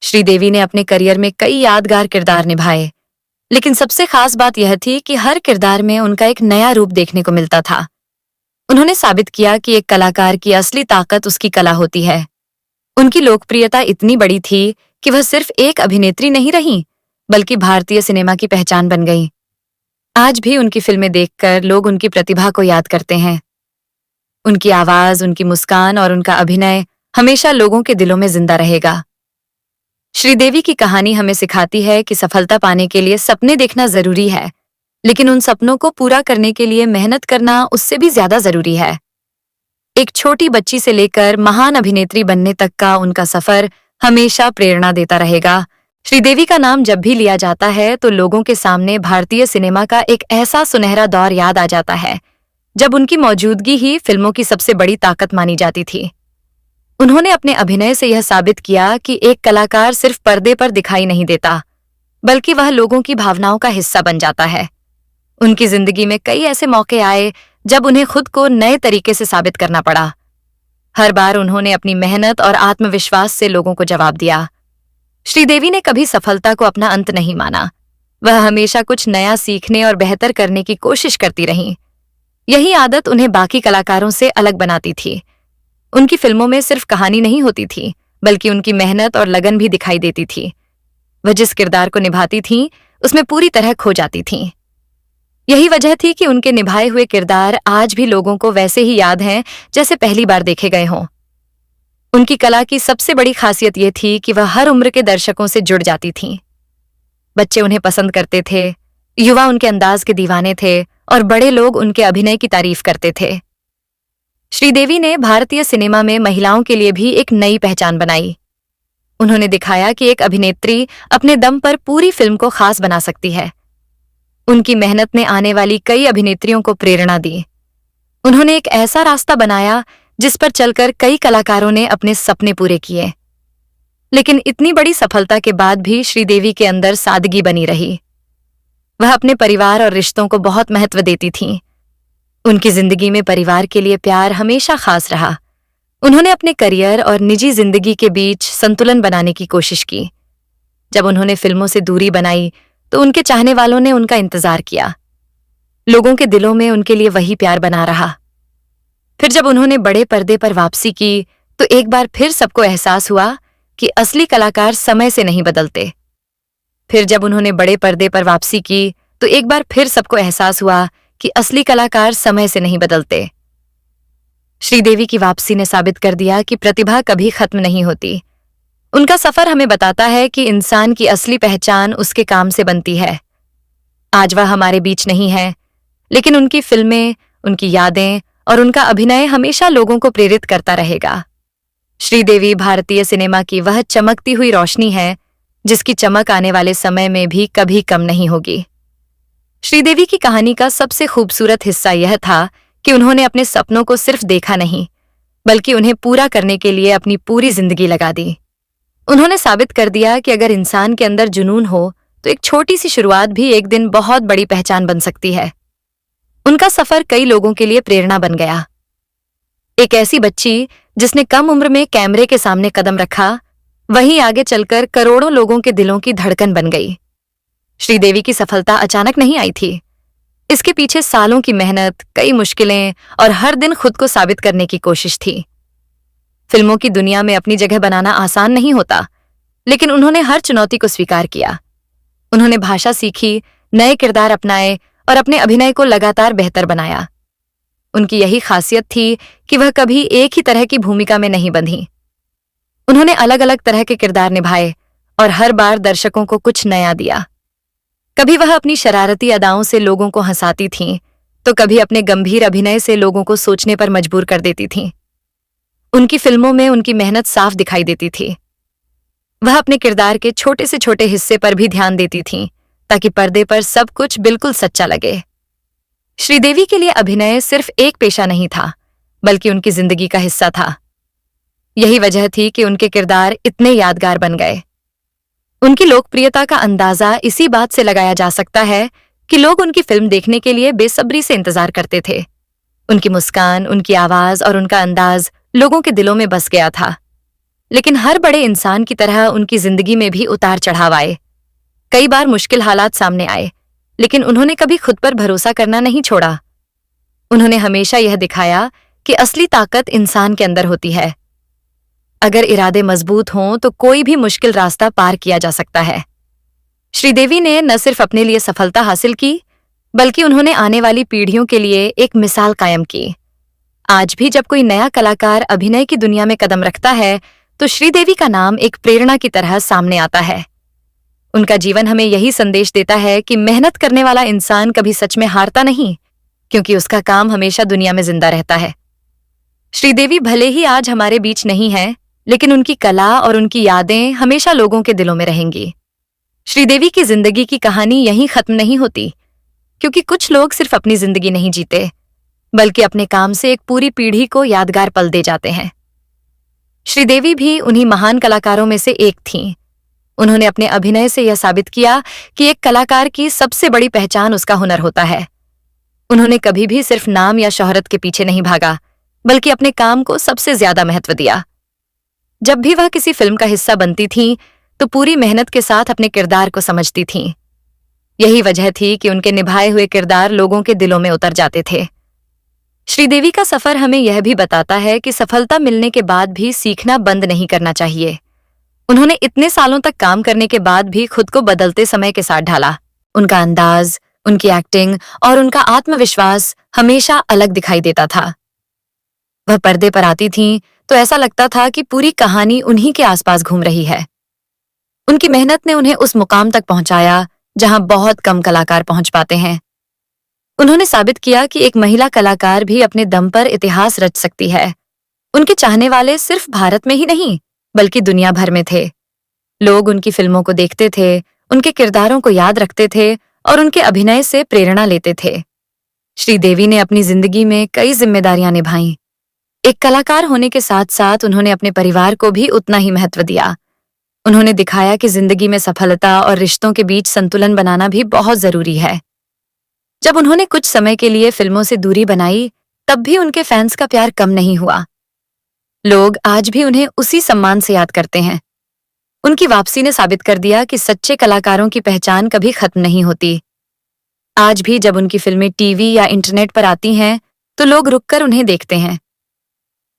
श्रीदेवी ने अपने करियर में कई यादगार किरदार निभाए, लेकिन सबसे खास बात यह थी कि हर किरदार में उनका एक नया रूप देखने को मिलता था। उन्होंने साबित किया कि एक कलाकार की असली ताकत उसकी कला होती है। उनकी लोकप्रियता इतनी बड़ी थी कि वह सिर्फ एक अभिनेत्री नहीं रहीं, बल्कि भारतीय सिनेमा की पहचान बन गईं। आज भी उनकी फिल्में देखकर लोग उनकी प्रतिभा को याद करते हैं। उनकी आवाज, उनकी मुस्कान और उनका अभिनय हमेशा लोगों के दिलों में जिंदा रहेगा। श्रीदेवी की कहानी हमें सिखाती है कि सफलता पाने के लिए सपने देखना जरूरी है, लेकिन उन सपनों को पूरा करने के लिए मेहनत करना उससे भी ज्यादा जरूरी है। एक छोटी बच्ची से लेकर महान अभिनेत्री बनने तक का उनका सफर हमेशा प्रेरणा देता रहेगा। श्रीदेवी का नाम जब भी लिया जाता है तो लोगों के सामने भारतीय सिनेमा का एक ऐसा सुनहरा दौर याद आ जाता है, जब उनकी मौजूदगी ही फिल्मों की सबसे बड़ी ताकत मानी जाती थी। उन्होंने अपने अभिनय से यह साबित किया कि एक कलाकार सिर्फ पर्दे पर दिखाई नहीं देता, बल्कि वह लोगों की भावनाओं का हिस्सा बन जाता है। उनकी जिंदगी में कई ऐसे मौके आए जब उन्हें खुद को नए तरीके से साबित करना पड़ा। हर बार उन्होंने अपनी मेहनत और आत्मविश्वास से लोगों को जवाब दिया। श्रीदेवी ने कभी सफलता को अपना अंत नहीं माना। वह हमेशा कुछ नया सीखने और बेहतर करने की कोशिश करती रहीं। यही आदत उन्हें बाकी कलाकारों से अलग बनाती थी। उनकी फिल्मों में सिर्फ कहानी नहीं होती थी, बल्कि उनकी मेहनत और लगन भी दिखाई देती थी। वह जिस किरदार को निभाती थीं, उसमें पूरी तरह खो जाती थीं। यही वजह थी कि उनके निभाए हुए किरदार आज भी लोगों को वैसे ही याद हैं जैसे पहली बार देखे गए हों। उनकी कला की सबसे बड़ी खासियत ये थी कि वह हर उम्र के दर्शकों से जुड़ जाती थीं। बच्चे उन्हें पसंद करते थे, युवा उनके अंदाज के दीवाने थे, और बड़े लोग उनके अभिनय की तारीफ करते थे। श्रीदेवी ने भारतीय सिनेमा में महिलाओं के लिए भी एक नई पहचान बनाई। उन्होंने दिखाया कि एक अभिनेत्री अपने दम पर पूरी फिल्म को खास बना सकती है। उनकी मेहनत ने आने वाली कई अभिनेत्रियों को प्रेरणा दी। उन्होंने एक ऐसा रास्ता बनाया जिस पर चलकर कई कलाकारों ने अपने सपने पूरे किए। लेकिन इतनी बड़ी सफलता के बाद भी श्रीदेवी के अंदर सादगी बनी रही। वह अपने परिवार और रिश्तों को बहुत महत्व देती थीं। उनकी जिंदगी में परिवार के लिए प्यार हमेशा खास रहा। उन्होंने अपने करियर और निजी जिंदगी के बीच संतुलन बनाने की कोशिश की। जब उन्होंने फिल्मों से दूरी बनाई तो उनके चाहने वालों ने उनका इंतजार किया। लोगों के दिलों में उनके लिए वही प्यार बना रहा। फिर जब उन्होंने बड़े पर्दे पर वापसी की तो एक बार फिर सबको एहसास हुआ कि असली कलाकार समय से नहीं बदलते। फिर जब उन्होंने बड़े पर्दे पर वापसी की तो एक बार फिर सबको एहसास हुआ कि असली कलाकार समय से नहीं बदलते। श्रीदेवी की वापसी ने साबित कर दिया कि प्रतिभा कभी खत्म नहीं होती। उनका सफर हमें बताता है कि इंसान की असली पहचान उसके काम से बनती है। आज वह हमारे बीच नहीं है, लेकिन उनकी फिल्में, उनकी यादें और उनका अभिनय हमेशा लोगों को प्रेरित करता रहेगा। श्रीदेवी भारतीय सिनेमा की वह चमकती हुई रोशनी है जिसकी चमक आने वाले समय में भी कभी कम नहीं होगी। श्रीदेवी की कहानी का सबसे खूबसूरत हिस्सा यह था कि उन्होंने अपने सपनों को सिर्फ देखा नहीं, बल्कि उन्हें पूरा करने के लिए अपनी पूरी जिंदगी लगा दी। उन्होंने साबित कर दिया कि अगर इंसान के अंदर जुनून हो तो एक छोटी सी शुरुआत भी एक दिन बहुत बड़ी पहचान बन सकती है। उनका सफर कई लोगों के लिए प्रेरणा बन गया। एक ऐसी बच्ची जिसने कम उम्र में कैमरे के सामने कदम रखा, वहीं आगे चलकर करोड़ों लोगों के दिलों की धड़कन बन गई। श्रीदेवी की सफलता अचानक नहीं आई थी। इसके पीछे सालों की मेहनत, कई मुश्किलें और हर दिन खुद को साबित करने की कोशिश थी। फिल्मों की दुनिया में अपनी जगह बनाना आसान नहीं होता, लेकिन उन्होंने हर चुनौती को स्वीकार किया। उन्होंने भाषा सीखी, नए किरदार अपनाए और अपने अभिनय को लगातार बेहतर बनाया। उनकी यही खासियत थी कि वह कभी एक ही तरह की भूमिका में नहीं बंधी। उन्होंने अलग अलग तरह के किरदार निभाए और हर बार दर्शकों को कुछ नया दिया। कभी वह अपनी शरारती अदाओं से लोगों को हंसाती थीं, तो कभी अपने गंभीर अभिनय से लोगों को सोचने पर मजबूर कर देती थीं। उनकी फिल्मों में उनकी मेहनत साफ दिखाई देती थी। वह अपने किरदार के छोटे से छोटे हिस्से पर भी ध्यान देती थीं, ताकि पर्दे पर सब कुछ बिल्कुल सच्चा लगे। श्रीदेवी के लिए अभिनय सिर्फ एक पेशा नहीं था, बल्कि उनकी जिंदगी का हिस्सा था। यही वजह थी कि उनके किरदार इतने यादगार बन गए। उनकी लोकप्रियता का अंदाजा इसी बात से लगाया जा सकता है कि लोग उनकी फिल्म देखने के लिए बेसब्री से इंतजार करते थे। उनकी मुस्कान, उनकी आवाज और उनका अंदाज लोगों के दिलों में बस गया था। लेकिन हर बड़े इंसान की तरह उनकी जिंदगी में भी उतार चढ़ाव आए। कई बार मुश्किल हालात सामने आए, लेकिन उन्होंने कभी खुद पर भरोसा करना नहीं छोड़ा। उन्होंने हमेशा यह दिखाया कि असली ताकत इंसान के अंदर होती है। अगर इरादे मजबूत हों तो कोई भी मुश्किल रास्ता पार किया जा सकता है। श्रीदेवी ने न सिर्फ अपने लिए सफलता हासिल की, बल्कि उन्होंने आने वाली पीढ़ियों के लिए एक मिसाल कायम की। आज भी जब कोई नया कलाकार अभिनय की दुनिया में कदम रखता है तो श्रीदेवी का नाम एक प्रेरणा की तरह सामने आता है। उनका जीवन हमें यही संदेश देता है कि मेहनत करने वाला इंसान कभी सच में हारता नहीं, क्योंकि उसका काम हमेशा दुनिया में जिंदा रहता है। श्रीदेवी भले ही आज हमारे बीच नहीं है, लेकिन उनकी कला और उनकी यादें हमेशा लोगों के दिलों में रहेंगी। श्रीदेवी की जिंदगी की कहानी यहीं खत्म नहीं होती, क्योंकि कुछ लोग सिर्फ अपनी जिंदगी नहीं जीते, बल्कि अपने काम से एक पूरी पीढ़ी को यादगार पल दे जाते हैं। श्रीदेवी भी उन्हीं महान कलाकारों में से एक थीं। उन्होंने अपने अभिनय से यह साबित किया कि एक कलाकार की सबसे बड़ी पहचान उसका हुनर होता है। उन्होंने कभी भी सिर्फ नाम या शोहरत के पीछे नहीं भागा, बल्कि अपने काम को सबसे ज्यादा महत्व दिया। जब भी वह किसी फिल्म का हिस्सा बनती थीं, तो पूरी मेहनत के साथ अपने किरदार को समझती थीं। यही वजह थी कि उनके निभाए हुए किरदार लोगों के दिलों में उतर जाते थे। श्रीदेवी का सफर हमें यह भी बताता है कि सफलता मिलने के बाद भी सीखना बंद नहीं करना चाहिए। उन्होंने इतने सालों तक काम करने के बाद भी खुद को बदलते समय के साथ ढाला। उनका अंदाज, उनकी एक्टिंग और उनका आत्मविश्वास हमेशा अलग दिखाई देता था। वह पर्दे पर आती थीं तो ऐसा लगता था कि पूरी कहानी उन्हीं के आसपास घूम रही है। उनकी मेहनत ने उन्हें उस मुकाम तक पहुंचाया जहां बहुत कम कलाकार पहुंच पाते हैं। उन्होंने साबित किया कि एक महिला कलाकार भी अपने दम पर इतिहास रच सकती है। उनके चाहने वाले सिर्फ भारत में ही नहीं, बल्कि दुनिया भर में थे। लोग उनकी फिल्मों को देखते थे, उनके किरदारों को याद रखते थे और उनके अभिनय से प्रेरणा लेते थे। श्रीदेवी ने अपनी जिंदगी में कई जिम्मेदारियां निभाईं। एक कलाकार होने के साथ साथ उन्होंने अपने परिवार को भी उतना ही महत्व दिया। उन्होंने दिखाया कि जिंदगी में सफलता और रिश्तों के बीच संतुलन बनाना भी बहुत जरूरी है। जब उन्होंने कुछ समय के लिए फिल्मों से दूरी बनाई, तब भी उनके फैंस का प्यार कम नहीं हुआ। लोग आज भी उन्हें उसी सम्मान से याद करते हैं। उनकी वापसी ने साबित कर दिया कि सच्चे कलाकारों की पहचान कभी खत्म नहीं होती। आज भी जब उनकी फिल्में टीवी या इंटरनेट पर आती हैं, तो लोग रुककर उन्हें देखते हैं।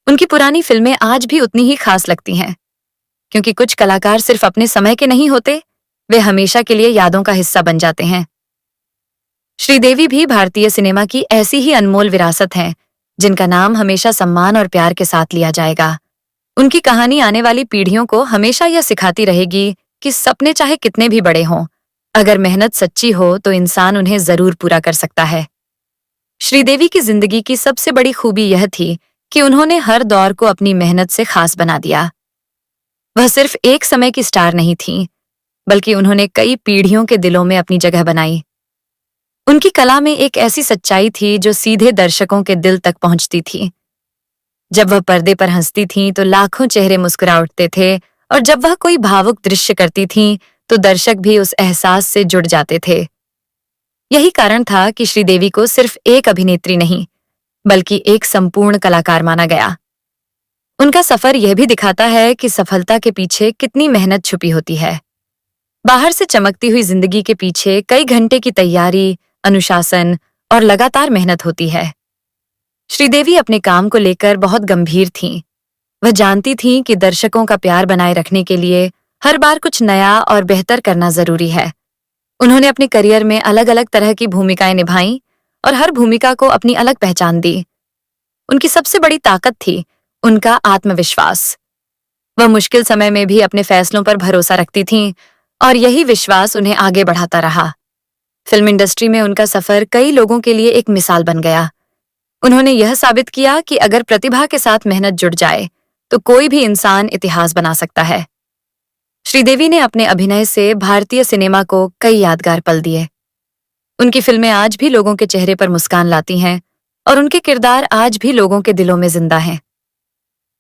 उनकी पुरानी फिल्में आज भी उतनी ही खास लगती हैं, क्योंकि कुछ कलाकार सिर्फ अपने समय के नहीं होते, वे हमेशा के लिए यादों का हिस्सा बन जाते हैं। श्रीदेवी भी भारतीय सिनेमा की ऐसी ही अनमोल विरासत हैं, जिनका नाम हमेशा सम्मान और प्यार के साथ लिया जाएगा। उनकी कहानी आने वाली पीढ़ियों को हमेशा यह सिखाती रहेगी कि सपने चाहे कितने भी बड़े हों, अगर मेहनत सच्ची हो तो इंसान उन्हें जरूर पूरा कर सकता है। श्रीदेवी की जिंदगी की सबसे बड़ी खूबी यह थी कि उन्होंने हर दौर को अपनी मेहनत से खास बना दिया। वह सिर्फ एक समय की स्टार नहीं थीं, बल्कि उन्होंने कई पीढ़ियों के दिलों में अपनी जगह बनाई। उनकी कला में एक ऐसी सच्चाई थी जो सीधे दर्शकों के दिल तक पहुंचती थी। जब वह पर्दे पर हंसती थीं तो लाखों चेहरे मुस्कुरा उठते थे, और जब वह कोई भावुक दृश्य करती थीं तो दर्शक भी उस एहसास से जुड़ जाते थे। यही कारण था कि श्रीदेवी को सिर्फ एक अभिनेत्री नहीं, बल्कि एक संपूर्ण कलाकार माना गया। उनका सफर यह भी दिखाता है कि सफलता के पीछे कितनी मेहनत छुपी होती है। बाहर से चमकती हुई जिंदगी के पीछे कई घंटे की तैयारी, अनुशासन और लगातार मेहनत होती है। श्रीदेवी अपने काम को लेकर बहुत गंभीर थीं। वह जानती थीं कि दर्शकों का प्यार बनाए रखने के लिए हर बार कुछ नया और बेहतर करना जरूरी है। उन्होंने अपने करियर में अलग अलग तरह की भूमिकाएं निभाईं और हर भूमिका को अपनी अलग पहचान दी। उनकी सबसे बड़ी ताकत थी उनका आत्मविश्वास। वह मुश्किल समय में भी अपने फैसलों पर भरोसा रखती थीं, और यही विश्वास उन्हें आगे बढ़ाता रहा। फिल्म इंडस्ट्री में उनका सफर कई लोगों के लिए एक मिसाल बन गया। उन्होंने यह साबित किया कि अगर प्रतिभा के साथ मेहनत जुड़ जाए तो कोई भी इंसान इतिहास बना सकता है। श्रीदेवी ने अपने अभिनय से भारतीय सिनेमा को कई यादगार पल दिए। उनकी फिल्में आज भी लोगों के चेहरे पर मुस्कान लाती हैं, और उनके किरदार आज भी लोगों के दिलों में जिंदा हैं।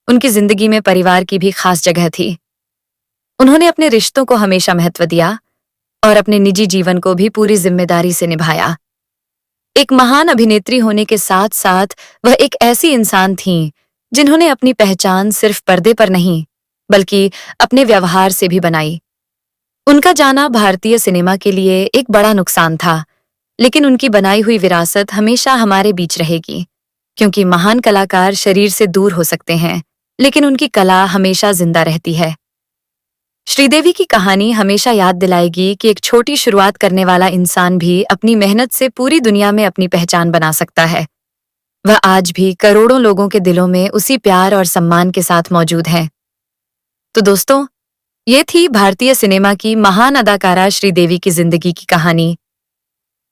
उनकी जिंदगी में परिवार की भी खास जगह थी। उन्होंने अपने रिश्तों को हमेशा महत्व दिया और अपने निजी जीवन को भी पूरी जिम्मेदारी से निभाया। एक महान अभिनेत्री होने के साथ साथ वह एक ऐसी इंसान थीं जिन्होंने अपनी पहचान सिर्फ पर्दे पर नहीं बल्कि अपने व्यवहार से भी बनाई। उनका जाना भारतीय सिनेमा के लिए एक बड़ा नुकसान था, लेकिन उनकी बनाई हुई विरासत हमेशा हमारे बीच रहेगी, क्योंकि महान कलाकार शरीर से दूर हो सकते हैं, लेकिन उनकी कला हमेशा जिंदा रहती है। श्रीदेवी की कहानी हमेशा याद दिलाएगी कि एक छोटी शुरुआत करने वाला इंसान भी अपनी मेहनत से पूरी दुनिया में अपनी पहचान बना सकता है। वह आज भी करोड़ों लोगों के दिलों में उसी प्यार और सम्मान के साथ मौजूद है। तो दोस्तों, ये थी भारतीय सिनेमा की महान अदाकारा श्रीदेवी की जिंदगी की कहानी।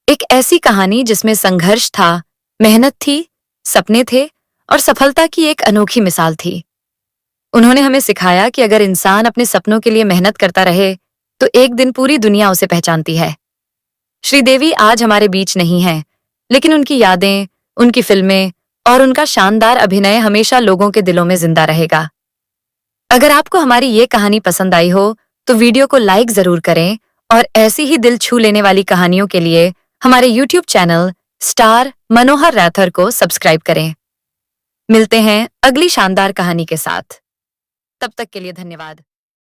एक ऐसी कहानी जिसमें संघर्ष था, मेहनत थी, सपने थे और सफलता की एक अनोखी मिसाल थी। उन्होंने हमें सिखाया कि अगर इंसान अपने सपनों के लिए मेहनत करता रहे तो एक दिन पूरी दुनिया उसे पहचानती है। श्रीदेवी आज हमारे बीच नहीं है, लेकिन उनकी यादें, उनकी फिल्में और उनका शानदार अभिनय हमेशा लोगों के दिलों में जिंदा रहेगा। अगर आपको हमारी ये कहानी पसंद आई हो तो वीडियो को लाइक जरूर करें और ऐसी ही दिल छू लेने वाली कहानियों के लिए हमारे YouTube चैनल स्टार मनोहर राठौर को सब्सक्राइब करें। मिलते हैं अगली शानदार कहानी के साथ। तब तक के लिए धन्यवाद।